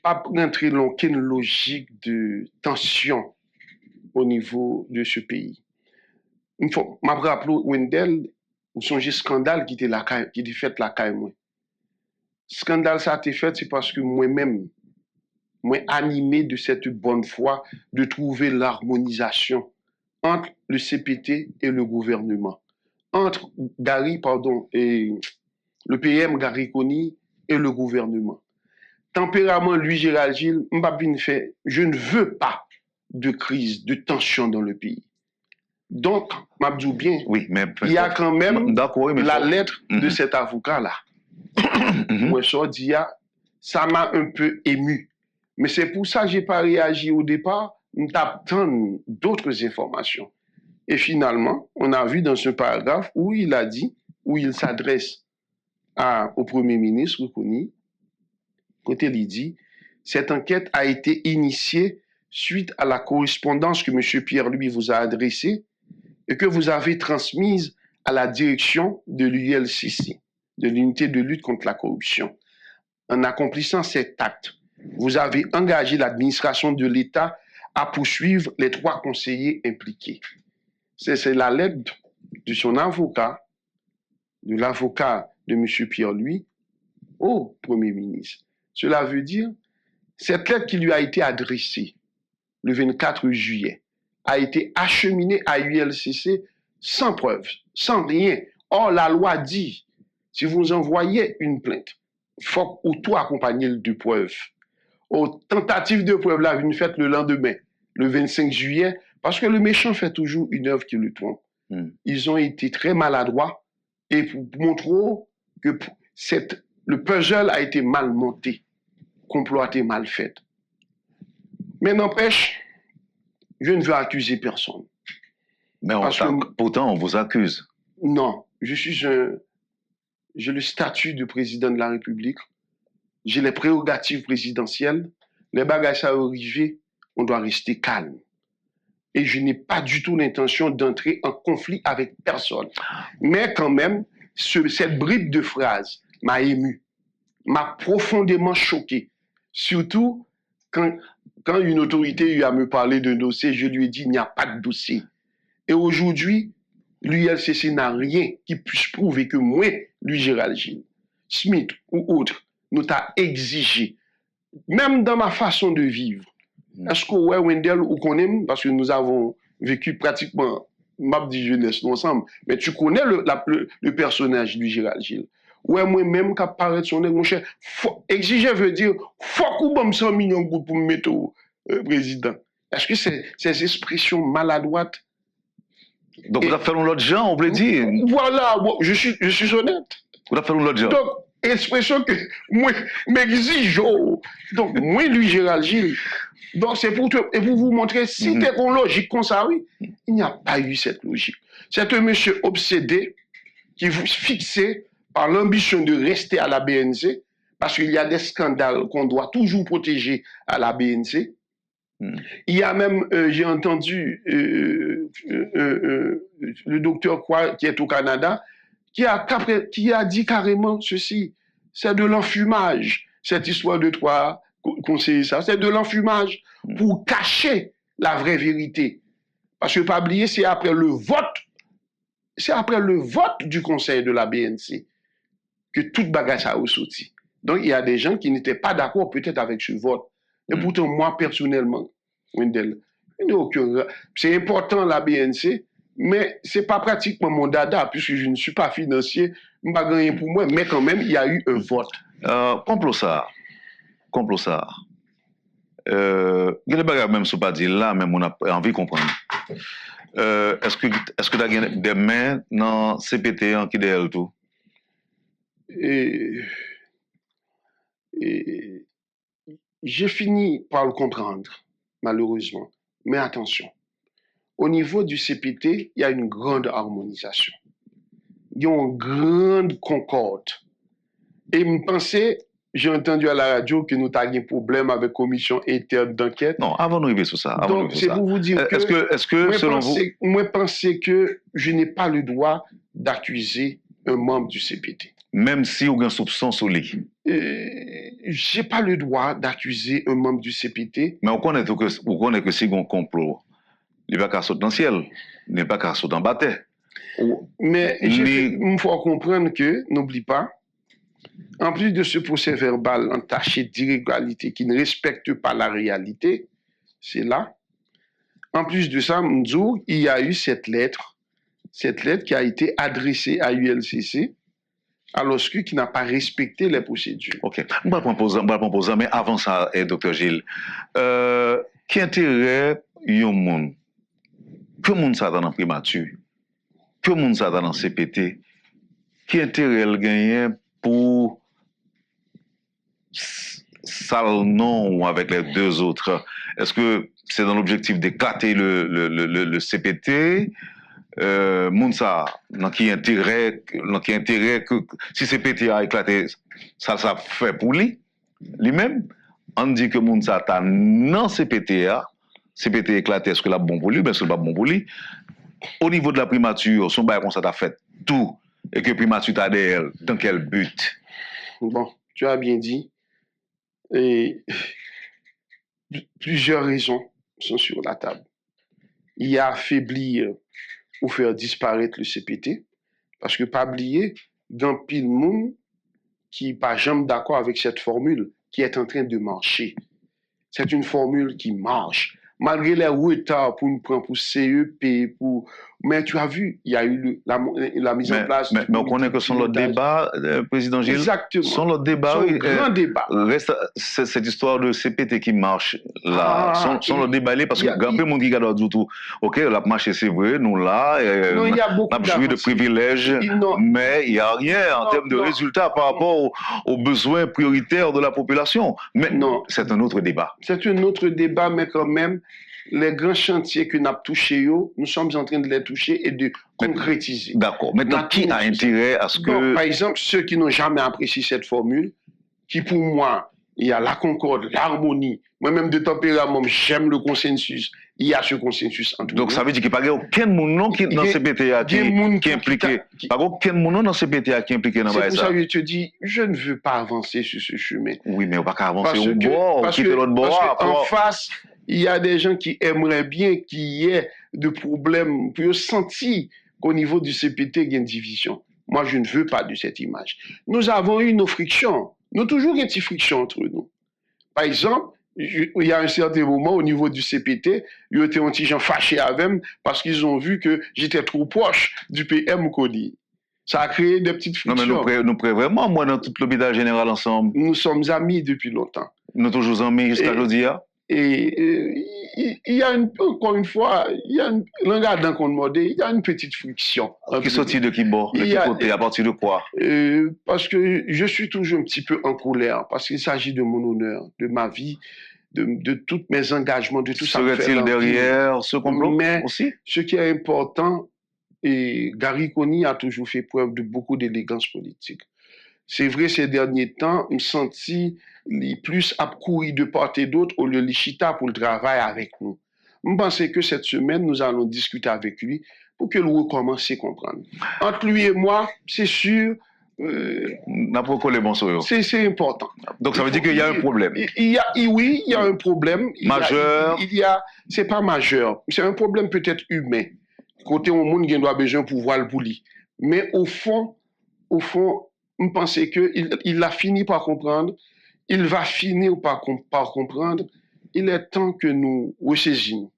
Pas rentrer dans aucune logique de tension au niveau de ce pays. Une fois, je me rappelle Wendell, ou son scandale qui était fait la caille moi. Scandale ça a été fait, c'est parce que moi-même, moi animé de cette bonne foi de trouver l'harmonisation entre le CPT et le gouvernement, entre le PM Gary Coney et le gouvernement. Tempérament, lui, Gérald Gilles, je ne veux pas de crise, de tension dans le pays. Donc, m'abdou bien, oui, mais il y a quand même la lettre de cet avocat-là. Moi, je dis, ça m'a un peu ému. Mais c'est pour ça que je n'ai pas réagi au départ, m'attendre d'autres informations. Et finalement, on a vu dans ce paragraphe où il a dit, où il s'adresse au Premier ministre, Reconi, côté il dit, cette enquête a été initiée suite à la correspondance que M. Pierre-Louis vous a adressée et que vous avez transmise à la direction de l'ULCC. de l'unité de lutte contre la corruption. En accomplissant cet acte, vous avez engagé l'administration de l'État à poursuivre les 3 conseillers impliqués. C'est la lettre de son avocat, de l'avocat de M. Pierre-Louis, au Premier ministre. Cela veut dire, cette lettre qui lui a été adressée le 24 juillet a été acheminée à ULCC sans preuve, sans rien. Or, la loi dit, si vous envoyez une plainte, il faut tout accompagner de preuves. Aux tentatives de preuve là, une fête le lendemain, le 25 juillet, parce que le méchant fait toujours une œuvre qui le trompe. Ils ont été très maladroits et pour montrer que le puzzle a été mal monté, comploté, mal fait. Mais n'empêche, je ne veux accuser personne. Mais pourtant, on vous accuse. Non, j'ai le statut de président de la République, j'ai les prérogatives présidentielles, les bagages à arriver, on doit rester calme. Et je n'ai pas du tout l'intention d'entrer en conflit avec personne. Mais quand même, cette bribe de phrase m'a ému, m'a profondément choqué. Surtout quand une autorité lui a me parlé d'un dossier, je lui ai dit il n'y a pas de dossier. Et aujourd'hui, l'ULCC n'a rien qui puisse prouver que moi, lui, Gérald Gilles, Smith ou autre, nous t'a exigé, même dans ma façon de vivre. Est-ce que ouais, Wendell ou connaît, parce que nous avons vécu pratiquement map de jeunesse ensemble, mais tu connais le personnage du Gérald Gilles. Ouais, moi-même, quand paraît son nez, mon cher, exiger veut dire, faut qu'on me 100 millions de pour me mettre au président. Est-ce que ces expressions maladroites? Donc, vous avez fait l'autre genre, on peut dire. Voilà, je suis honnête. Vous avez fait l'autre genre. Donc, expression que moi, m'exige. Donc, moi, lui, Gérald Gilles. Donc, c'est pour vous montrer, si t'es en logique comme ça, oui, il n'y a pas eu cette logique. C'est un monsieur obsédé qui vous fixé par l'ambition de rester à la BNC, parce qu'il y a des scandales qu'on doit toujours protéger à la BNC. Il y a même, j'ai entendu le docteur qui est au Canada, qui a dit carrément ceci, c'est de l'enfumage, cette histoire de 3 conseillers, ça, c'est de l'enfumage pour cacher la vraie vérité. Parce que pas oublier, c'est après le vote du conseil de la BNC que toute bagage a ressorti. Donc il y a des gens qui n'étaient pas d'accord peut-être avec ce vote. Et pourtant, moi, personnellement, Wendell, c'est important la BNC, mais ce n'est pas pratiquement mon dada, puisque je ne suis pas financier, je n'ai pas gagné pour moi, mais quand même, il y a eu un vote. Complot ça. Il y a des bagages même si pas dit là, mais on a envie de comprendre. Est-ce que tu as des mains dans CPT qui derrière tout? J'ai fini par le comprendre, malheureusement. Mais attention, au niveau du CPT, il y a une grande harmonisation. Il y a une grande concorde. Et je pensais, j'ai entendu à la radio que nous avions un problème avec la commission interne d'enquête. Non, avant de arriver sur ça. Donc, c'est pour vous dire que... Est-ce que selon vous... Moi, je pensais que je n'ai pas le droit d'accuser un membre du CPT. Même si vous avez un soupçon sur lui. Je n'ai pas le droit d'accuser un membre du CPT. Mais on connaît que si on complot, il n'est pas qu'à sauter dans le ciel, il n'est pas qu'à sauter en bataille. Mais il faut comprendre que, n'oublie pas, en plus de ce procès verbal entaché d'irrégularité qui ne respecte pas la réalité, c'est là. En plus de ça, Mdou, il y a eu cette lettre qui a été adressée à ULCC, alors qui n'a pas respecté les procédures. Ok. On va proposer, mais avant ça, Dr. Gilles, qui intérêt yon moun? Que moun ça dans la primature? Que moun ça dans le CPT? Qui intérêt elle gagne pour ça non avec les deux autres? Est-ce que c'est dans l'objectif d'éclater le CPT? Mounsa, dans qui intérêt que si CPT a éclaté, ça fait pour lui-même. On dit que Mounsa a non CPT éclaté, est-ce que c'est bon pour lui, mais c'est pas bon pour lui. Au niveau de la primature, son bail comme ça a fait tout et que Primature Tadel, dans quel but? Bon, tu as bien dit. Et plusieurs raisons sont sur la table. Il y a affaiblir ou faire disparaître le CPT, parce que pas oublier, dans pile monde qui n'est pas jamais d'accord avec cette formule qui est en train de marcher. C'est une formule qui marche. Malgré les retards pour nous prendre pour CEP, pour... mais tu as vu, il y a eu la mise en place. Mais on connaît que son débat, Président Gilles. Exactement. Son débat, son grand débat. Reste cette histoire de CPT qui marche là. Son débat, parce que grand peu de monde qui regarde du tout. Ok, la marche c'est vrai, nous là, non, il y a beaucoup de privilèges, mais il n'y a rien en termes de résultats par rapport aux besoins prioritaires de la population. Mais c'est un autre débat. C'est un autre débat, mais quand même, les grands chantiers que nous avons touchés, nous sommes en train de les toucher et de concrétiser. D'accord. Maintenant, qui a intérêt à ce que... Donc, par exemple, ceux qui n'ont jamais apprécié cette formule, qui pour moi, il y a la concorde, l'harmonie, moi-même de tempérament, j'aime le consensus, il y a ce consensus entre nous. Donc, ça veut dire qu'il n'y a pas aucun monde qui dans CPTA qui est impliqué. Pas aucun monde dans CPTA qui est impliqué dans ça. C'est pour ça que je te dis, je ne veux pas avancer sur ce chemin. Oui, mais on ne va pas avancer au bord, ou quitter l'autre bord. En face, il y a des gens qui aimeraient bien qu'il y ait de problèmes, pour sentir qu'au niveau du CPT, il y a une division. Moi, je ne veux pas de cette image. Nous avons eu nos frictions. Nous avons toujours eu des frictions entre nous. Par exemple, il y a un certain moment au niveau du CPT, ils étaient un petit gens fâchés avec moi parce qu'ils ont vu que j'étais trop proche du PM Kodi. Ça a créé des petites frictions. Non, mais nous prévoyons vraiment, moi, dans tout l'hôpital général ensemble. Nous sommes amis depuis longtemps. Nous sommes toujours amis jusqu'à aujourd'hui. Et il y a encore une fois, il y a regardant qu'on demande, il y a une petite friction. Qui sortit de qui bord, de quel côté, à partir de quoi? Parce que je suis toujours un petit peu en colère, parce qu'il s'agit de mon honneur, de ma vie, de tous mes engagements, de tout ça. Serait-il derrière ce complot aussi? Ce qui est important, et Gary Coney a toujours fait preuve de beaucoup d'élégance politique. C'est vrai, ces derniers temps, je me senti plus à courir de part et d'autre au lieu de chita pour le travail avec nous. Je pense que cette semaine, nous allons discuter avec lui pour que nous recommencions à comprendre. Entre lui et moi, c'est sûr. C'est important. Donc ça veut dire qu'il y a un problème. Oui, il y a un problème. Majeur. C'est pas majeur. C'est un problème peut-être humain. Côté au monde, il doit besoin pour voir le bouli. Mais au fond, je pense qu'il a fini par comprendre. Il va finir par comprendre. Il est temps que nous ressaisissions.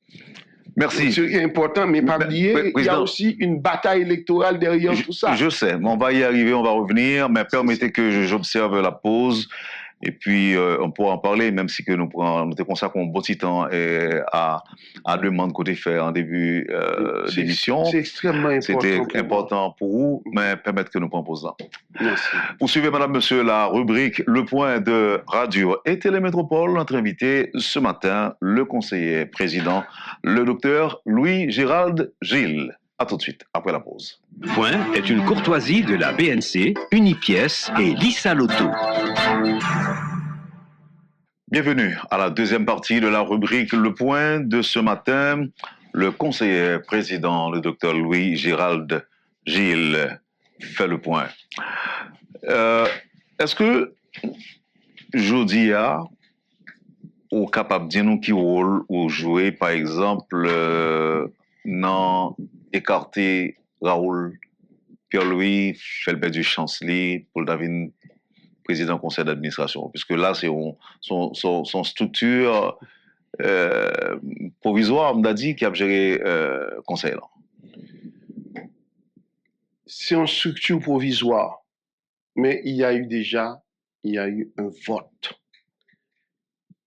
Merci. C'est important, mais pas oublier, il y a aussi une bataille électorale derrière tout ça. Je sais, on va y arriver, on va revenir, mais permettez que j'observe la pause. Et puis, on pourra en parler, même si que nous consacrons un bon petit temps à demande côté faire en début d'émission. C'est extrêmement important. C'était important pour vous, mais permettez que nous prenions pause là. Merci. Poursuivez, madame, monsieur, la rubrique Le Point de Radio et Télémétropole. Notre invité ce matin, le conseiller président, le docteur Louis-Gérald Gilles. A tout de suite, après la pause. Point est une courtoisie de la BNC, Unipièce et Lisa Lotto. Bienvenue à la deuxième partie de la rubrique Le Point de ce matin. Le conseiller président, le docteur Louis-Gérald Gilles, fait le point. Est-ce que Jodia est capable de dire nous qui rôle ou jouer, par exemple, dans écarter Raoul Pierre-Louis Felbert du chancelier Paul David président du conseil d'administration, puisque là c'est son structure provisoire, on m'a dit, qui a géré conseil là. C'est une structure provisoire, mais il y a eu un vote.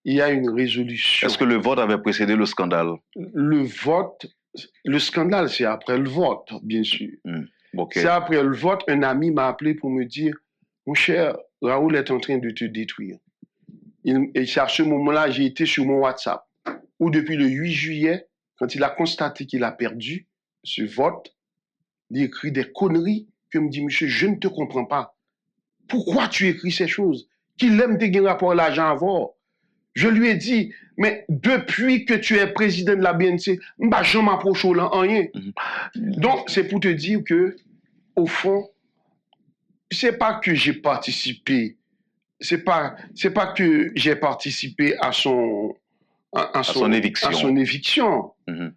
Il y a une résolution. Est-ce que le vote avait précédé le scandale? Le scandale, c'est après le vote, bien sûr. Okay. C'est après le vote, un ami m'a appelé pour me dire, mon cher, Raoul est en train de te détruire. Et c'est à ce moment-là, j'ai été sur mon WhatsApp, où depuis le 8 juillet, quand il a constaté qu'il a perdu ce vote, il écrit des conneries que me dit, monsieur, je ne te comprends pas. Pourquoi tu écris ces choses? Qu'il aime te gagner rapport à l'argent avant. Je lui ai dit, mais depuis que tu es président de la BNC, je ne m'approche là en rien. Donc, c'est pour te dire que, au fond, c'est pas que j'ai participé, c'est pas que j'ai participé à son éviction. Mhm.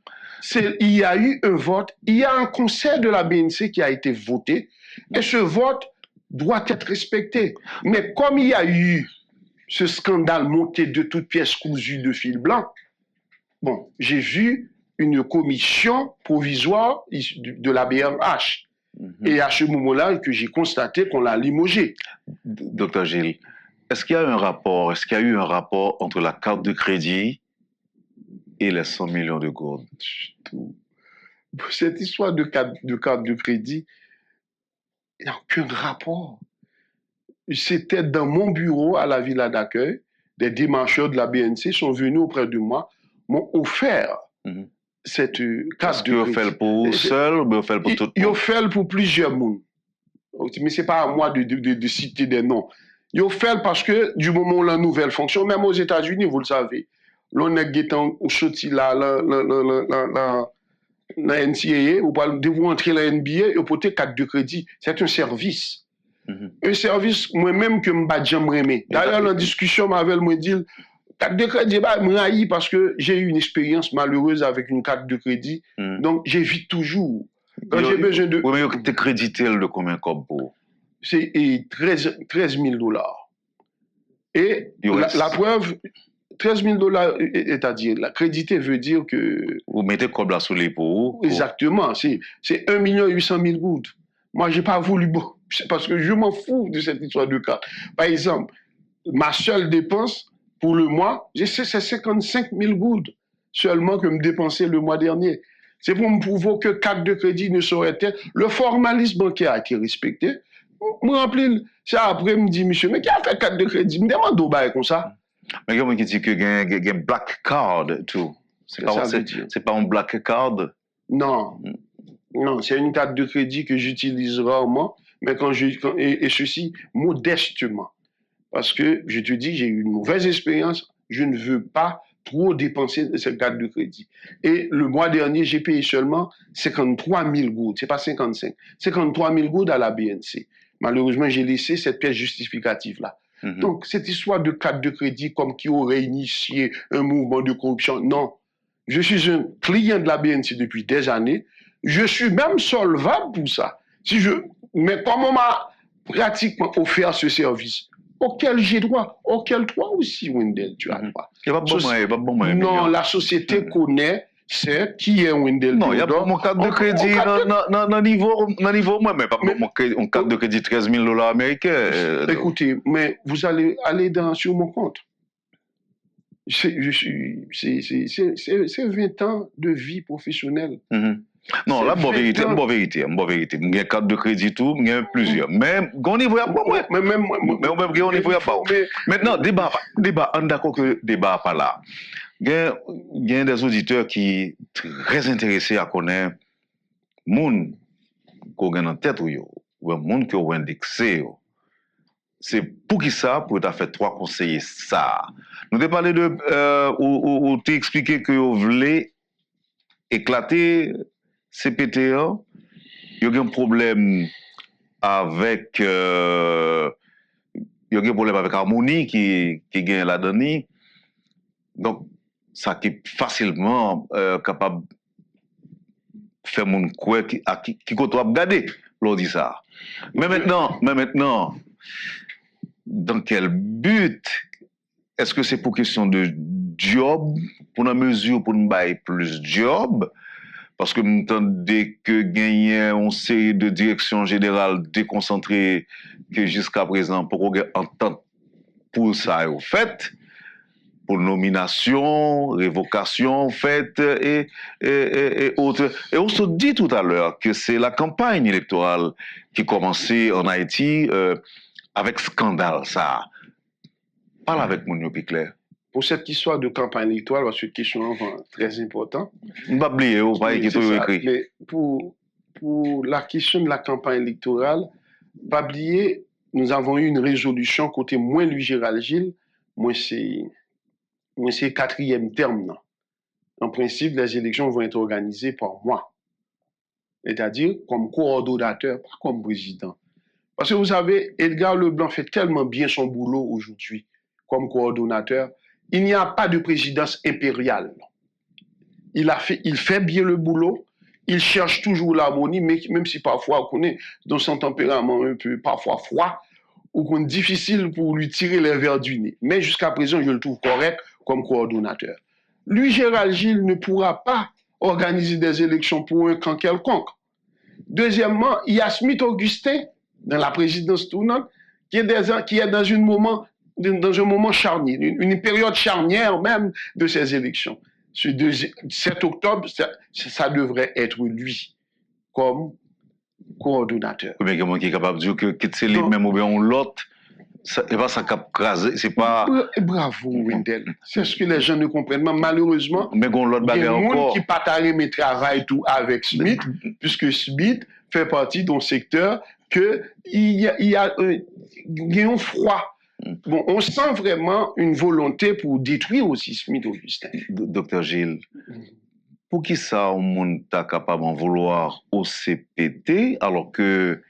Il y a eu un vote, il y a un conseil de la BNC qui a été voté, et ce vote doit être respecté. Mais comme il y a eu ce scandale monté de toutes pièces cousues de fil blanc, bon, j'ai vu une commission provisoire de la BRH. Et à ce moment-là que j'ai constaté qu'on l'a limogé. Docteur Gilles, est-ce qu'il y a eu un rapport entre la carte de crédit et les 100 millions de gourdes? Cette histoire de carte de crédit, il n'y a aucun rapport. C'était dans mon bureau à la villa d'accueil, des démarcheurs de la BNC sont venus auprès de moi, m'ont offert cette carte de crédit. Est-ce qu'ils ont fait pour vous seul ou bien fait pour tout le monde? Ils ont fait pour plusieurs monde. Mais ce n'est pas à moi de citer des noms. Ils ont fait parce que du moment où la nouvelle fonction, même aux États-Unis, vous le savez, l'on est guettant au sorti la NCAA, ou de vous entrer la NBA, vous portez carte de crédit. C'est un service. Un service, moi-même, que je m'aime. D'ailleurs, la discussion m'avait dit, carte de crédit, je parce que j'ai eu une expérience malheureuse avec une carte de crédit. Donc, j'évite toujours. Quand j'ai besoin de. Oui, mais tu crédité de combien comme pour? C'est 13 000 $. Et la preuve, 13 000 $, c'est-à-dire, la crédité veut dire que. Vous mettez comme là sous les pour. Exactement. C'est 1 800 000 gouttes. Moi, je n'ai pas voulu. C'est parce que je m'en fous de cette histoire de carte. Par exemple, ma seule dépense pour le mois, c'est 55 000 gouttes seulement que me dépensais le mois dernier. C'est pour me prouver que carte de crédit ne saurait être. Le formalisme bancaire a été respecté. Moi, rappelle, ça après, me dit, monsieur, mais qui a fait carte de crédit? Me demande au bail comme ça. Mais il y a qui dit que il y a un black card, tout. C'est pas un black card? Non. Non, c'est une carte de crédit que j'utilise rarement, mais et ceci modestement. Parce que, je te dis, j'ai eu une mauvaise expérience, je ne veux pas trop dépenser de cette carte de crédit. Et le mois dernier, j'ai payé seulement 53 000 gouttes, c'est pas 55, 53 000 gouttes à la BNC. Malheureusement, j'ai laissé cette pièce justificative-là. Donc, cette histoire de carte de crédit comme qui aurait initié un mouvement de corruption, non. Je suis un client de la BNC depuis des années. Je suis même solvable pour ça. Mais comme on m'a pratiquement offert ce service, auquel j'ai droit, auquel toi aussi, Wendell, tu as droit. Non, la société connaît, c'est qui est Wendell. Non, il n'y a pas mon carte de crédit dans niveau moi, mais pas mon carte de crédit 13 000 $ américains. Écoutez, mais vous allez aller sur mon compte. C'est 20 ans de vie professionnelle. Non, là, bonne vérité. J'ai une carte de crédit, tout, j'ai plusieurs. Mais, on n'y voit pas. Mais on n'y voit pas. Maintenant, débat, on est d'accord que le débat pas là. Il y a des auditeurs qui sont très intéressés à connaître les gens qui ont en tête ou les gens qui ont indexé. C'est pour qui ça, pour tu fait 3 conseillers ça. Nous avons parlé de, ou tu expliqué que vous voulez éclater CPTA, il y a un problème avec Harmonie qui gagne la donnée. Donc, ça qui est facilement capable de faire mon quoi qui côtoie regarder, l'on dit ça. Mais maintenant, dans quel but? Est-ce que c'est pour question de job, pour la mesure pour nous bailler plus de job? Parce que nous entendons que gagner une série de directions générales déconcentrées que jusqu'à présent, pour qu'on entende pour ça au fait, pour nomination, révocation faite et autres. Et on se dit tout à l'heure que c'est la campagne électorale qui commençait en Haïti avec scandale, ça. Parle avec mon Claire. Pour cette histoire de campagne électorale, c'est une question très importante. Je ne vais pas oublier, vous voyez qui est écrit. Mais pour la question de la campagne électorale, pas oublier, nous avons eu une résolution côté moi, lui, Gérald Gilles, moi, c'est 4e terme. Non. En principe, les élections vont être organisées par moi. C'est-à-dire comme coordonnateur, pas comme président. Parce que vous savez, Edgar Leblanc fait tellement bien son boulot aujourd'hui comme coordonnateur. Il n'y a pas de présidence impériale. Il fait bien le boulot. Il cherche toujours l'harmonie, mais même si parfois on connaît dans son tempérament un peu parfois froid, ou qu'on est difficile pour lui tirer les verres du nez. Mais jusqu'à présent, je le trouve correct comme coordonnateur. Lui, Gérald Gilles, ne pourra pas organiser des élections pour un camp quelconque. Deuxièmement, il y a Smith Augustin, dans la présidence tournante, qui est dans un moment charnière, une période charnière même de ces élections. Ce 7 octobre, ça devrait être lui comme coordonnateur. Mais quelqu'un qui est capable de dire que c'est lui même ou bien l'autre, c'est pas ça qui a crasé, c'est pas... Bravo, Wendell. C'est ce que les gens ne comprennent pas. Malheureusement, mais l'autre il y a bagarre des gens encore. qui partagent mes travail tout avec Smith, puisque Smith fait partie d'un secteur qu'il y a un froid. Bon, on sent vraiment une volonté pour détruire aussi Smith Augustin. Docteur Gilles, pour qui ça, on monde est capable d'en vouloir au CPT alors que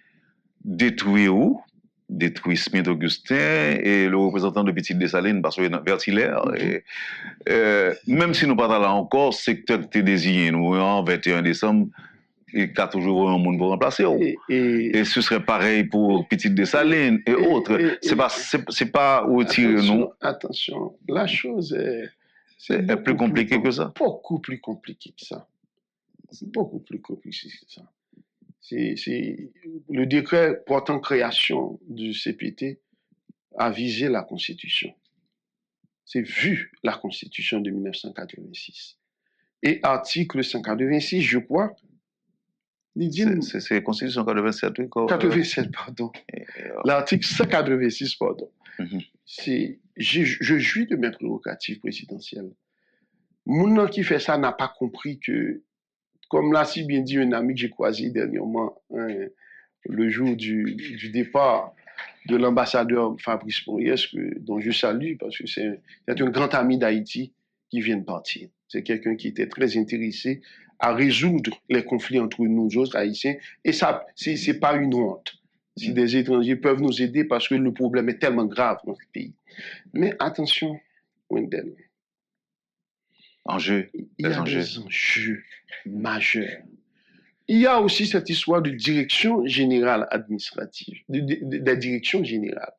détruire Smith Augustin et le représentant de Petite Dessalines, parce que Vertilaire, même si nous pas là encore, secteur que tu désigné, nous, en 21 décembre, il y a toujours un monde pour remplacer. Et ce serait pareil pour Petite Dessalines et autres. C'est pas retirer, non? Attention, la chose c'est plus compliqué que ça. Beaucoup plus compliqué que ça. C'est beaucoup plus compliqué que ça. C'est le décret portant création du CPT a visé la Constitution. C'est vu la Constitution de 1986. Et article 186, je crois, c'est la Constitution 87, oui. 87, pardon. L'article 186, pardon. Je jouis de mes prérogatives présidentielles. Moun qui fait ça n'a pas compris que, comme l'a si bien dit un ami que j'ai croisé dernièrement, le jour du départ de l'ambassadeur Fabrice Mouriès, dont je salue, parce que c'est un grand ami d'Haïti qui vient de partir. C'est quelqu'un qui était très intéressé à résoudre les conflits entre nous autres Haïtiens. Et ça, c'est pas une honte. Si des étrangers peuvent nous aider parce que le problème est tellement grave dans ce pays. Mais attention, Wendell. Il y a des enjeux majeurs. Il y a aussi cette histoire de direction générale administrative, de direction générale.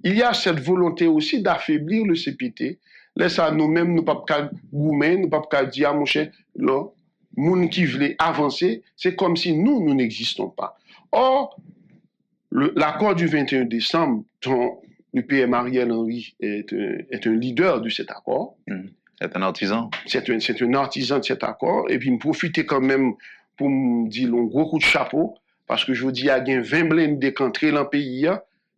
Il y a cette volonté aussi d'affaiblir le CPT. Laisse à nous-mêmes, nous ne pouvons pas goumer, nous ne pouvons pas dire à mon cher, non, moun qui voulait avancer, c'est comme si nous n'existons pas. Or, l'accord du 21 décembre, dont le PM Ariel Henry est un leader de cet accord. C'est un artisan. C'est un artisan de cet accord. Et puis, me profiter quand même pour me dire un gros coup de chapeau, parce que je vous dis, il y a 20 blindés qui entrent dans le pays.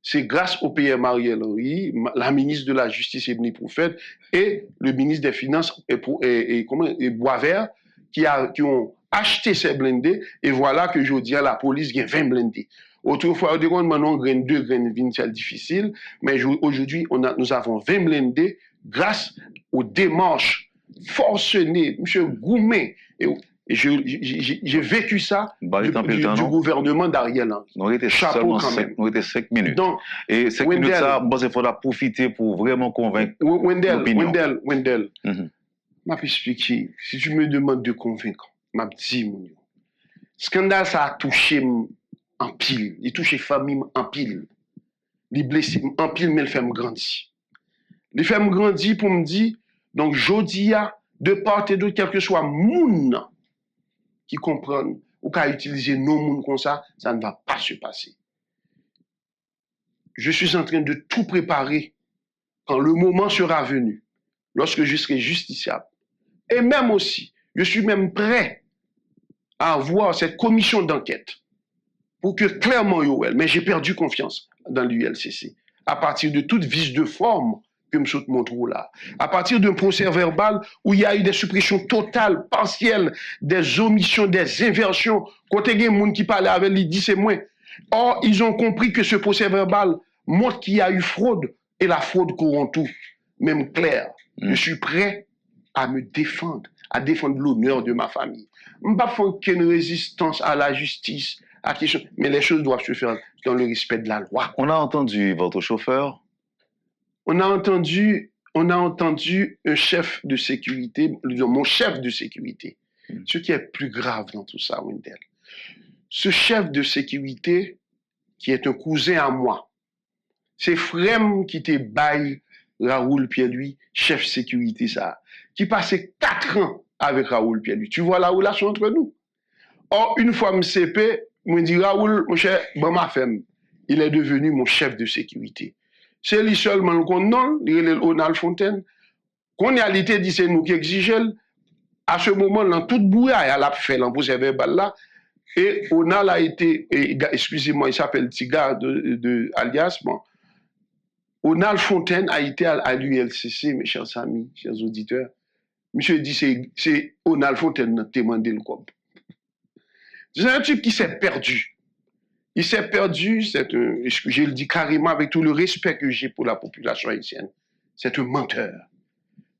C'est grâce au PM Ariel Henry, la ministre de la Justice Ebony Prophète et le ministre des Finances et Boisvert qui ont acheté ces blindés. Et voilà que je dis à la police, il y a 20 blindés. Autrefois, maintenant, graine 2, graine 20, c'est difficile. Mais aujourd'hui, nous avons 20 blindés grâce aux démarches forcenées. M. Goumet, j'ai vécu ça du gouvernement d'Ariel Henry. Chapeau quand même. Nous étions 5 minutes. Donc, et 5 minutes, ça, il faudra profiter pour vraiment convaincre Wendell, m'a expliqué. Si tu me demandes de convaincre, m'a dit, mon yo. Scandale, ça a touché en pile. Il touche les familles en pile. Il blesse en pile, mais il fait me grandir. Il fait me grandir pour me dire, donc, Jodia, de part et d'autre, quel que soit moun qui comprennent ou qui utiliser nos moun comme ça ne va pas se passer. Je suis en train de tout préparer quand le moment sera venu, lorsque je serai justiciable. Et même aussi, je suis même prêt à avoir cette commission d'enquête pour que clairement, mais j'ai perdu confiance dans l'ULCC, à partir de toute vice de forme que me saute mon trou là, à partir d'un procès verbal où il y a eu des suppressions totales, partielles, des omissions, des inversions, côté des gens qui parlaient avec lui, dit c'est moins. Or, ils ont compris que ce procès verbal montre qu'il y a eu fraude, et la fraude corrompt tout, même clair. Je suis prêt à me défendre, à défendre l'honneur de ma famille. Je ne vais pas faire qu'une résistance à la justice, Mais les choses doivent se faire dans le respect de la loi. On a entendu votre chauffeur. On a entendu un chef de sécurité, mon chef de sécurité. Ce qui est plus grave dans tout ça, Wendell. Ce chef de sécurité, qui est un cousin à moi, c'est Frem qui te baille Raoul Pierre-Louis, chef sécurité, ça, qui passait 4 ans avec Raoul Pierre-Louis. Tu vois la relation entre nous. Or, une fois me CP, me dit Raoul, mon cher, bon ma femme, il est devenu mon chef de sécurité. C'est lui seulement qu'on non, il est Onal Fontaine, qu'on a l'été dit c'est nous qui exigeons. À ce moment, dans toute bouillard, elle a fait l'embauche verbal là, et Onal a été, excusez-moi, il s'appelle Tiga alias, bon, Onal Fontaine a été à l'ULCC, mes chers amis, chers auditeurs. Monsieur dit, c'est Onal Fontaine qui a demandé le cop. C'est un type qui s'est perdu. Il s'est perdu, je le dis carrément avec tout le respect que j'ai pour la population haïtienne. C'est un menteur,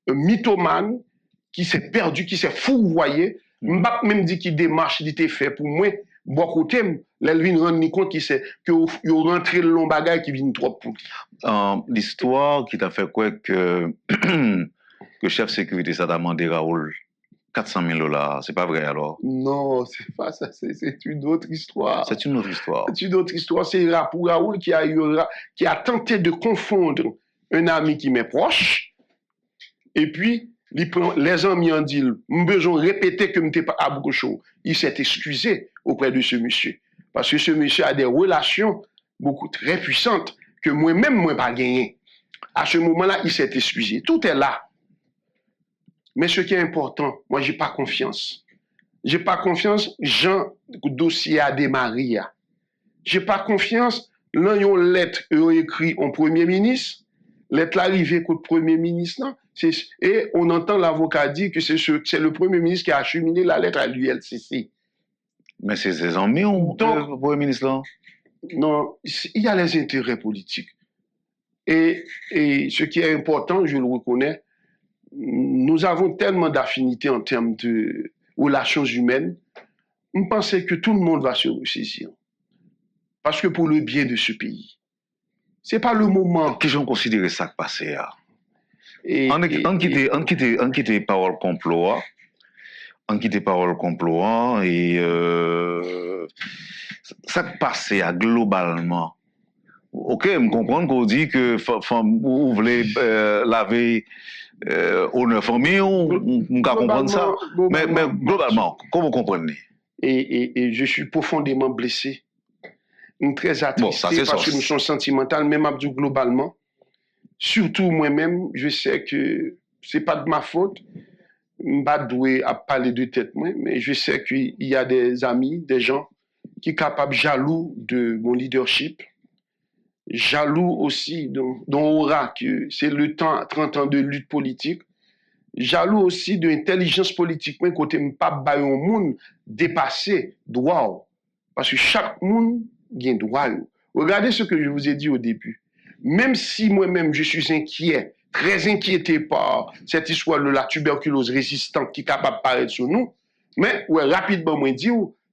un mythomane qui s'est perdu, qui s'est fourvoyé. M'bap même dit qu'il démarche, il était fait pour moi. Bon côté, l'Elvin rend compte qu'il rentré le long bagage qui vient trop pour. L'histoire qui t'a fait quoi que le chef sécurité ça t'a demandé Raoul 400 000 $, c'est pas vrai alors? Non, c'est pas ça, c'est une autre histoire. C'est une autre histoire. C'est une autre histoire. C'est pour Raoul qui a tenté de confondre un ami qui m'est proche, et puis les amis ont dit, nous besoin répéter que je n'étais pas à Bouchon. Il s'est excusé auprès de ce monsieur. Parce que ce monsieur a des relations beaucoup très puissantes que moi-même, moi, pas gagné. À ce moment-là, il s'est excusé. Tout est là. Mais ce qui est important, moi, j'ai pas confiance. J'ai pas confiance, Jean, le dossier a démarré. J'ai pas confiance, là, ils ont une lettre, ils ont écrit au Premier ministre, lettre l'arrivée au Premier ministre, non? Et on entend l'avocat dire que c'est le Premier ministre qui a acheminé la lettre à l'ULCC. Mais c'est ses amis ou le Premier ministre là? Non, il y a les intérêts politiques. Et ce qui est important, je le reconnais, nous avons tellement d'affinités en termes de relations humaines, on pensait que tout le monde va se ressaisir. Parce que pour le bien de ce pays. C'est pas le moment. Qui j'en considère ça qui passé là? On quitte parole complot, et ça qui passé globalement. Ok, je comprends qu'on dit que vous voulez laver honneur famille, on peut comprendre ça. Mais globalement, comment vous comprenez? Et je suis profondément blessé. Très attristé parce que nous sommes sentimentaux, même globalement. Surtout moi-même, je sais que ce n'est pas de ma faute. Je ne suis pas doué à parler de tête, mais je sais qu'il y a des amis, des gens qui sont capables, jaloux de mon leadership, jaloux aussi dont aura que c'est le temps, 30 ans de lutte politique, jaloux aussi de l'intelligence politique, mais côté ne pas bailler au monde dépasser droit. Parce que chaque monde a un droit. Regardez ce que je vous ai dit au début. Même si moi-même je suis inquiet, très inquiété par cette histoire de la tuberculose résistante qui est capable de paraître sur nous, mais rapidement, moi, je dis,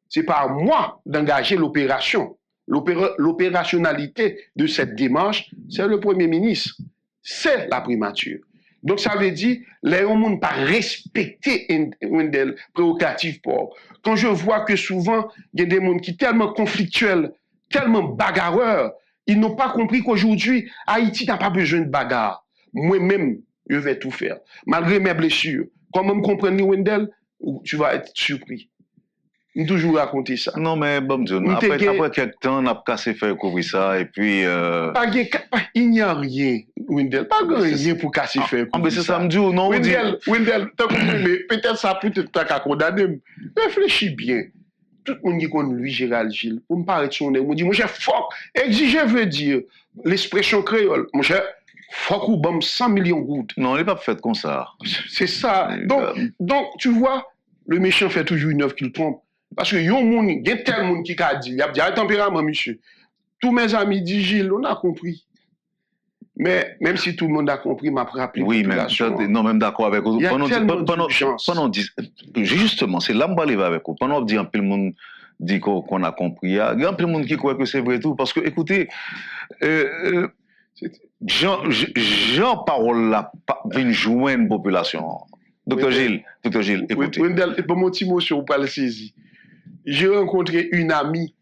c'est pas à moi d'engager l'opération. L'opérationnalité de cette démarche, c'est le Premier ministre. C'est la primature. Donc, ça veut dire, les gens ne pas respecter une des prérogatives pour. Quand je vois que souvent, il y a des gens qui sont tellement conflictuels, tellement bagarreurs, ils n'ont pas compris qu'aujourd'hui, Haïti n'a pas besoin de bagarre. Moi-même, je vais tout faire. Malgré mes blessures. Comment me comprendre, Wendell, tu vas être surpris. Je toujours raconter ça. Non, mais bon, après quelques temps, on a cassé faire couvrir ça, et puis... Il n'y a rien, Wendell. Pas rien pour casser faire couvrir ça. Mais c'est ça, me dit ou non? Wendell, peut-être ça peut-être ta condamné. Réfléchis bien. Tout le monde qui connaît lui, Gérald Gilles, pour me parler de son nez, me dit, mon cher, fuck, exiger veut dire, l'expression créole, mon cher, fuck ou bam 100 millions de gouttes. Non, il n'est pas fait comme ça. C'est ça. Donc, tu vois, le méchant fait toujours une œuvre qu'il trompe. Parce que il y a tel monde qui a dit, il y a un tempérament, monsieur. Tous mes amis disent, Gilles, on a compris. Mais même si tout le monde a compris, m'a rappelé. Oui, mais non, même d'accord avec vous. Pendant justement, c'est là que je vais avec vous. Pendant que je dis un peu le monde dit qu'on a compris. Il y a plein de monde qui croit que c'est vrai tout. Parce que, écoutez, Jean parole là, vient joindre une population. Docteur Gilles, écoutez. Wendell, pour mon petit mot sur pas le saisi. J'ai rencontré une amie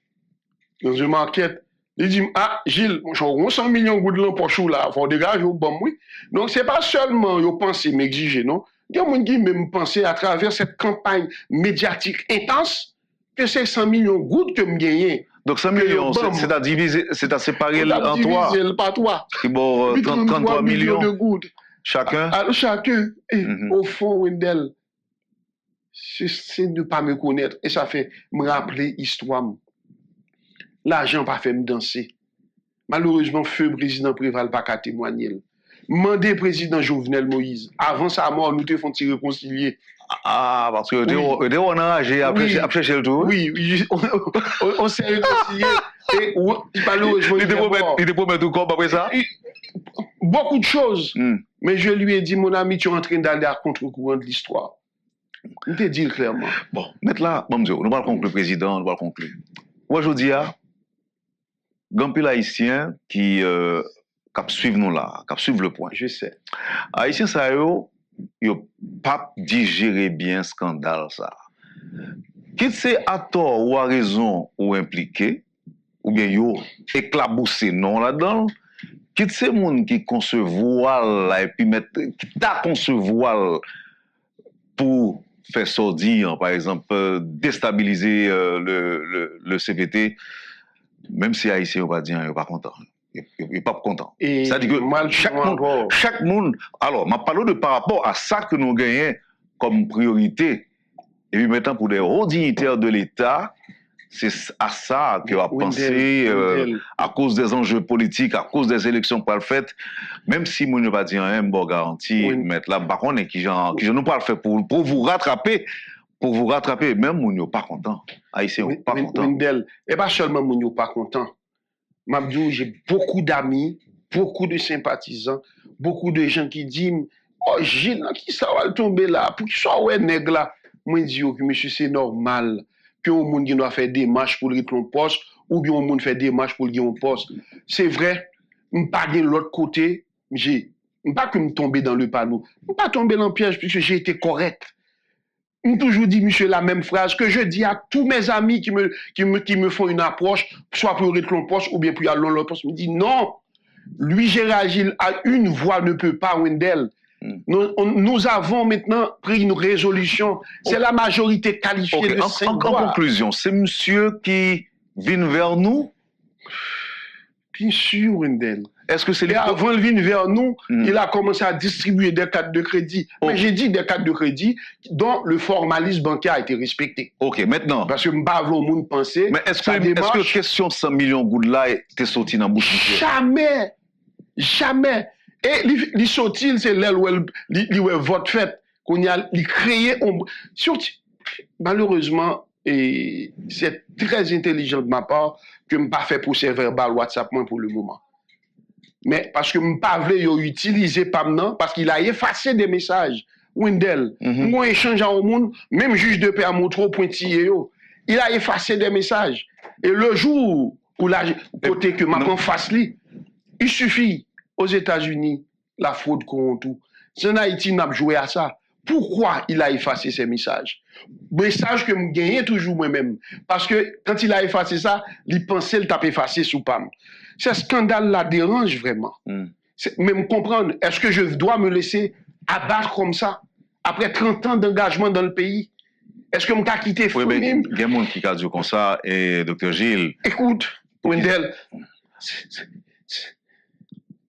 dans une enquête. Il dit, ah, Gilles, j'ai 100 millions de gouttes de poche là, il faut dégager au bon, oui. Donc, c'est pas seulement, ils pensent m'exiger, non? Il y a des gens qui même pensé à travers cette campagne médiatique intense que c'est 100 millions de gouttes que me gagné. Donc 100 millions, c'est à diviser, c'est à séparer en trois. Diviser par trois. C'est bon, 33 millions de gouttes. Chacun. Alors, chacun. Et au fond, Wendell, c'est ne pas me connaître. Et ça fait me rappeler l'histoire. L'argent pas fait me danser. Malheureusement, feu président Préval pas qu'à témoigner. Mandé président Jovenel Moïse. Avant sa mort, nous te font réconcilier. Ah, parce que on a enragé après chercher le tour. Oui, on s'est réconcilié. Et malheureusement, il te promet tout comme après ça? Beaucoup de choses. Mais je lui ai dit, mon ami, tu es en train d'aller à contre-courant de l'histoire. Je te dis clairement. Bon, maintenant, bon Dieu, nous allons conclure le président, nous allons conclure. Aujourd'hui, il y a un pile haïtien qui suivent nous là, qui suivent le point. Je sais. Haïtien, ça ils n'ont pas digéré bien scandale ça. Qu'il c'est à tort ou à raison ou impliqué, ou bien yo éclaboussé non là-dedans, qu'il c'est monde qui concevoir là et puis qui t'a concevoir pour faire sortir, par exemple, déstabiliser le CPT, même si Haïtien n'est pas dit, il n'est pas content. Il n'est pas content. C'est-à-dire que chaque monde. Alors, je parle de par rapport à ça que nous gagnons comme priorité. Et puis maintenant, pour les hauts dignitaires de l'État, c'est à ça qu'on va penser à cause des enjeux politiques, à cause des élections pas le fait. Même si nous ne pas dire un bon garantie, mettre là, par contre, qui je ne pas le faire pour vous rattraper. Pour vous rattraper, même nous ne pas content. Haïtien, pas content. Et pas seulement nous ne pas content. Mabdou, j'ai beaucoup d'amis, beaucoup de sympathisants, beaucoup de gens qui disent, oh Gilles, qui ça va tomber là, pour qu'il soit ouais nègre là. Moi, je dis, que monsieur, c'est normal que le monde doit faire des marches pour le poste, ou bien le monde fait des marches pour le poste. C'est vrai, je ne pas de l'autre côté, je ne pas que me tomber dans le panneau, je ne pas tomber dans le piège, puisque j'ai été correct. Je toujours dit, monsieur, la même phrase que je dis à tous mes amis qui me font une approche, soit pour le poste ou bien pour aller l'autre poste. Je me dis, non, lui, Gérard Gilles, à une voix ne peut pas, Wendell. Nous avons maintenant pris une résolution. C'est la majorité qualifiée de 5 voix. En conclusion, c'est monsieur qui vient vers nous? Bien sûr, Wendell. Est-ce que c'est et avant de venir vers nous, il a commencé à distribuer des cartes de crédit. Mais j'ai dit des cartes de crédit dont le formalisme bancaire a été respecté. Ok, maintenant. Parce que m'bavle au monde penser. Mais est-ce que question 100 millions de gouttes là t'es sorti dans la bouche? Jamais. Jamais. Et les sorties, c'est là où il vote fait. Qu'on y a créé. Malheureusement, et c'est très intelligent de ma part que je n'ai pas fait procès verbal WhatsApp pour le moment. Mais parce que je n'ai pas voulu utiliser PAMNAN parce qu'il a effacé des messages. Wendell, nous échangeons au monde, même juge de paix à Montreau, pointillé, il a effacé des messages. Et le jour où la côté que ma face li, il suffit aux États-Unis, la fraude qu'on tout. C'est en Haïti n'a pas joué à ça. Pourquoi il a effacé ces messages? Message que je gagnais toujours moi-même. Parce que quand il a effacé ça, il pensait le taper effacé sous PAM. Ce scandale-là dérange vraiment. Même comprendre, est-ce que je dois me laisser abattre comme ça, après 30 ans d'engagement dans le pays? Est-ce que je vais quitter oui, mais il y a des gens qui disent comme ça, et Dr. Gilles. Écoute, Wendell,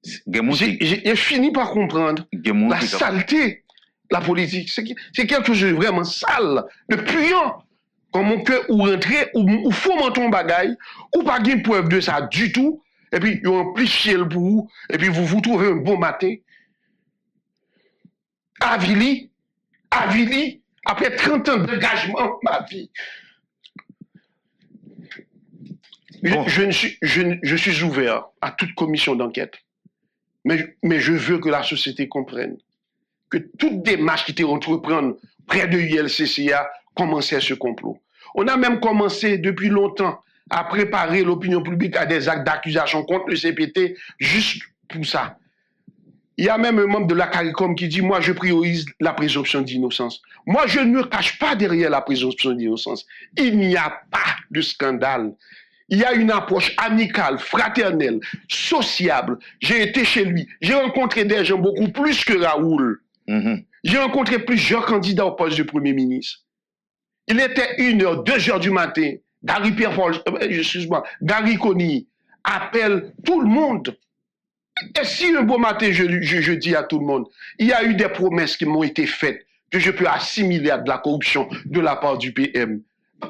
j'ai fini par comprendre la saleté, la politique. C'est quelque chose de vraiment sale, de puant. Comment que ou rentrer, ou fomenter un bagaille, ou pas de preuve de ça du tout, et puis vous amplifiez le bout, et puis vous vous trouvez un bon matin. Avili, après 30 ans d'engagement, ma vie. Bon. Je suis ouvert à toute commission d'enquête. Mais je veux que la société comprenne que toute démarche qui était entreprise près de l'ULCCA commençait ce complot. On a même commencé depuis longtemps à préparer l'opinion publique à des actes d'accusation contre le CPT juste pour ça. Il y a même un membre de la CARICOM qui dit « Moi, je priorise la présomption d'innocence. » Moi, je ne me cache pas derrière la présomption d'innocence. Il n'y a pas de scandale. Il y a une approche amicale, fraternelle, sociable. J'ai été chez lui. J'ai rencontré des gens beaucoup plus que Raoul. J'ai rencontré plusieurs candidats au poste de Premier ministre. Il était 1h, 2h du matin. Gary Conny appelle tout le monde. Et si un beau matin, je dis à tout le monde, il y a eu des promesses qui m'ont été faites que je peux assimiler à de la corruption de la part du PM.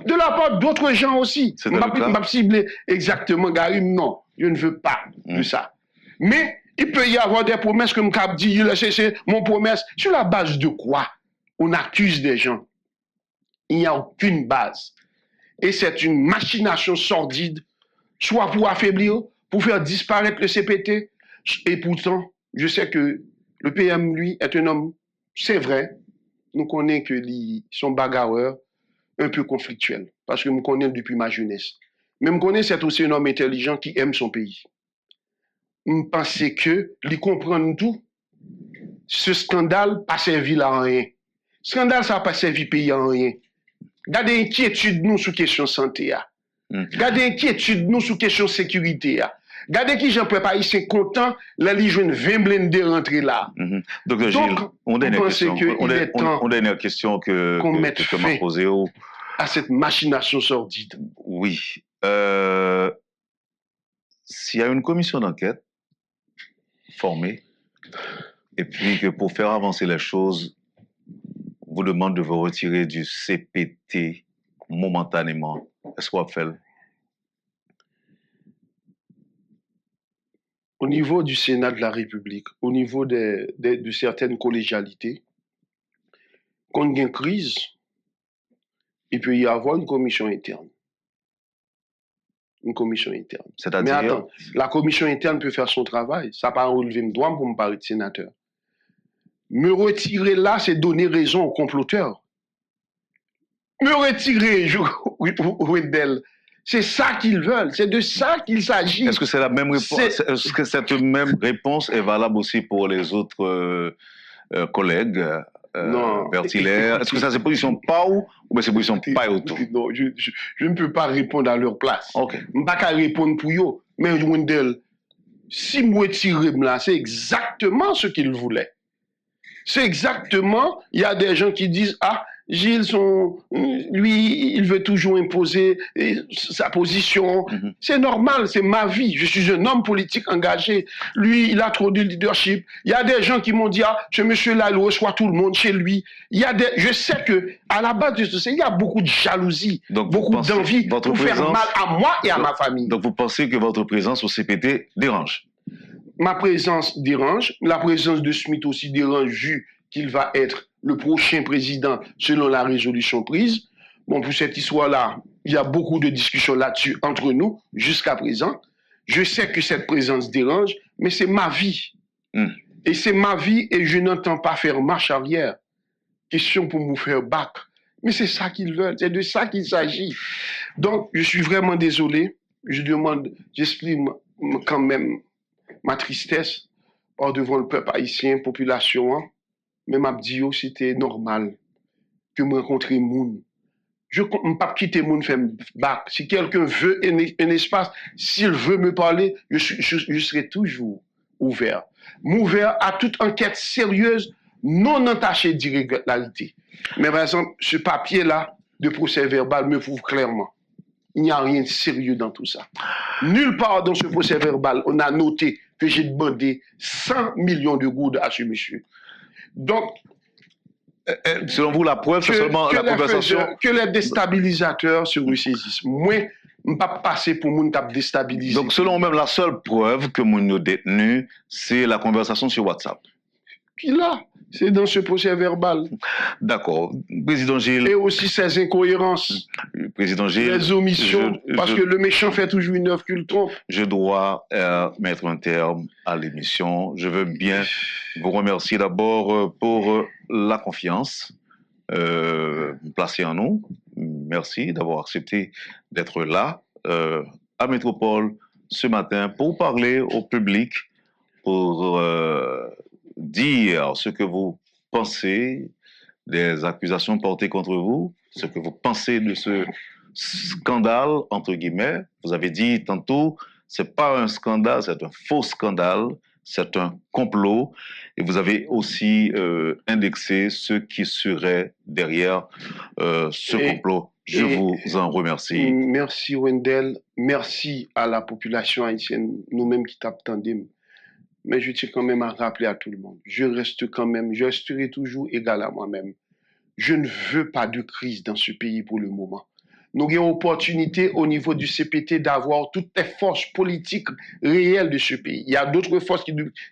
De la part d'autres gens aussi. Je ne pas cibler exactement Gary, non, je ne veux pas de ça. Mais il peut y avoir des promesses comme Cap dit, c'est mon promesse. Sur la base de quoi on accuse des gens? Il n'y a aucune base. Et c'est une machination sordide, soit pour affaiblir, pour faire disparaître le CPT. Et pourtant, je sais que le PM, lui, est un homme, c'est vrai, nous connaissons que son bagarreur, un peu conflictuel, parce que nous connaissons depuis ma jeunesse. Mais nous connaissons c'est aussi un homme intelligent qui aime son pays. Je pense que, lui comprendre tout, ce scandale n'a pas servi à rien. Scandale, ça n'a pas servi au pays à rien. Gardez inquiétude nous sur question santé. Gardez inquiétude nous sur question sécurité. Regardez qui j'en prépare, ils sont contents, là, ils jouent 20 blindés rentrés là. Docteur Gilles, on a une dernière question qu'on mette fin posée à cette machination sordide. Oui. S'il y a une commission d'enquête formée, et puis que pour faire avancer les choses, vous demande de vous retirer du CPT momentanément, est-ce qu'on va faire? Au niveau du Sénat de la République, au niveau de certaines collégialités, quand il y a une crise, il peut y avoir une commission interne. Une commission interne. Mais attends, la commission interne peut faire son travail. Ça n'a pas relevé mes doigts pour me parler de sénateur. Me retirer là, c'est donner raison aux comploteurs. Me retirer, Wendell, c'est ça qu'ils veulent, c'est de ça qu'il s'agit. Est-ce que c'est la même réponse? Est-ce que cette même réponse est valable aussi pour les autres collègues Bertilaire? Est-ce que ça c'est position PAO ou bien c'est position PAO? Non, je ne peux pas répondre à leur place. Ok. Je ne peux pas répondre pour eux. Mais Wendell, si je retire là, c'est exactement ce qu'ils voulaient. C'est exactement, il y a des gens qui disent, ah, Gilles, lui, il veut toujours imposer sa position. C'est normal, c'est ma vie. Je suis un homme politique engagé. Lui, il a trop de leadership. Il y a des gens qui m'ont dit, ah, ce monsieur-là, il reçoit tout le monde chez lui. Je sais que à la base de tout ça, il y a beaucoup de jalousie, beaucoup d'envie pour faire mal à moi et à ma famille. Donc vous pensez que votre présence au CPT dérange? Ma présence dérange. La présence de Smith aussi dérange, vu qu'il va être le prochain président selon la résolution prise. Bon, pour cette histoire-là, il y a beaucoup de discussions là-dessus entre nous jusqu'à présent. Je sais que cette présence dérange, mais c'est ma vie. Et c'est ma vie et je n'entends pas faire marche arrière. Question pour me faire back. Mais c'est ça qu'ils veulent, c'est de ça qu'il s'agit. Donc, je suis vraiment désolé. J'exprime quand même ma tristesse devant le peuple haïtien, population. Mais m'a dit c'était normal que me rencontrer moun. Je ne peux pas quitter moun faire bac. Si quelqu'un veut un espace, s'il veut me parler, je serai toujours ouvert. M'ouvert à toute enquête sérieuse, non entachée d'irrégularité. Mais par exemple, ce papier-là de procès verbal me prouve clairement. Il n'y a rien de sérieux dans tout ça. Nulle part dans ce procès verbal, on a noté que j'ai demandé 100 millions de goudes à ce monsieur. Donc, selon vous, la preuve, c'est seulement la conversation. Que les déstabilisateurs se ressaisissent. Moi, je ne peux pas passer pour moun tap déstabiliser. Donc, selon même, la seule preuve que moun yo détenu, c'est la conversation sur WhatsApp. Qui là? C'est dans ce procès verbal. D'accord. Président Gilles. Et aussi ses incohérences. Président Gilles. Les omissions. Parce que le méchant fait toujours une œuvre qu'il trompe. Je dois mettre un terme à l'émission. Je veux bien vous remercier d'abord pour la confiance placée en nous. merci d'avoir accepté d'être là à Métropole ce matin pour parler au public, pour dire ce que vous pensez des accusations portées contre vous, ce que vous pensez de ce scandale, entre guillemets. Vous avez dit tantôt, c'est pas un scandale, c'est un faux scandale, c'est un complot. Et vous avez aussi indexé ceux qui seraient derrière ce complot. Je vous en remercie. Merci Wendell, merci à la population haïtienne, nous-mêmes qui t'attendons. Mais je tiens quand même à rappeler à tout le monde, je resterai toujours égal à moi-même. Je ne veux pas de crise dans ce pays pour le moment. Nous avons l'opportunité au niveau du CPT d'avoir toutes les forces politiques réelles de ce pays. Il y a d'autres forces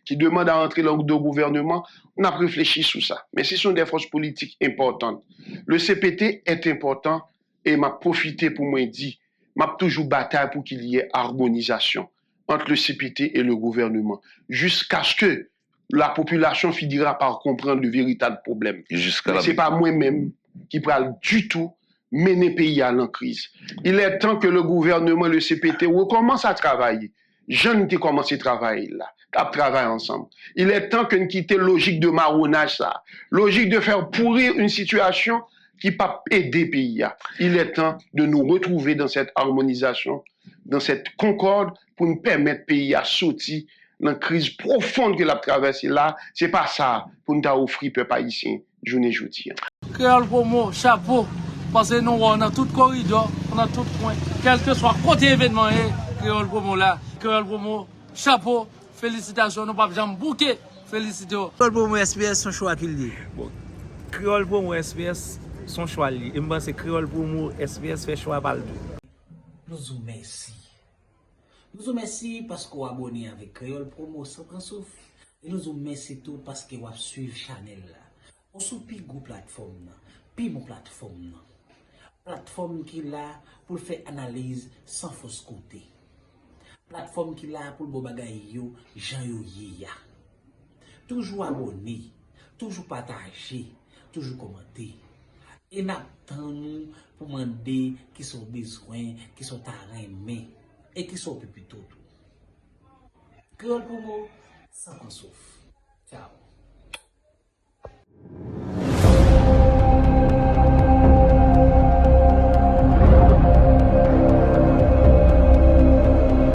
qui demandent à entrer dans le gouvernement. On a réfléchi sur ça. Mais ce sont des forces politiques importantes. Le CPT est important et m'a profité pour moi dire, m'a toujours bataille pour qu'il y ait harmonisation entre le CPT et le gouvernement, jusqu'à ce que la population finira par comprendre le véritable problème. Ce n'est pas moi-même qui parle du tout mener le pays à la crise. Il est temps que le gouvernement, le CPT, recommence à travailler. Jeunes qui commencent à travailler là, à travailler ensemble. Il est temps que nous quittions la logique de marronnage, ça. Logique de faire pourrir une situation qui ne peut pas aider le pays. Il est temps de nous retrouver dans cette harmonisation, dans cette concorde pour nous permettre au pays à sortir dans la crise profonde que la traversée là. Ce n'est pas ça pour nous offrir peuple haïtien, journée jeudi. Créole Promo, chapeau, parce que nous, on a tout corridor, on a tout point, quel que soit côté événement, Créole Promo là, Créole Promo, chapeau, félicitations, nous pas jamais bouquet, félicitations. Créole Promo SPS, son choix qu'il dit. Bon, Créole Promo SPS, son choix li. Et moi, c'est Créole Promo SPS fait choix par le tout. Nous vous remercions. Nous vous remercions parce que vous abonnez avec Créole Promo sans prendre souffle. Et nous vous remercions tout parce que vous suivez la chaîne là. On sous pi go plateforme, pi mon plateforme. Plateforme qui là pour faire analyse sans fausse côté. Plateforme qui là pour le bagay yo, Jean yo ya. Toujours abonné, toujours partager, toujours commenter. Et n'attendons pour demander qui sont besoin, qui sont arrêtés et qui sont plus tout. Créole Promo, sans qu'on souffre. Ciao.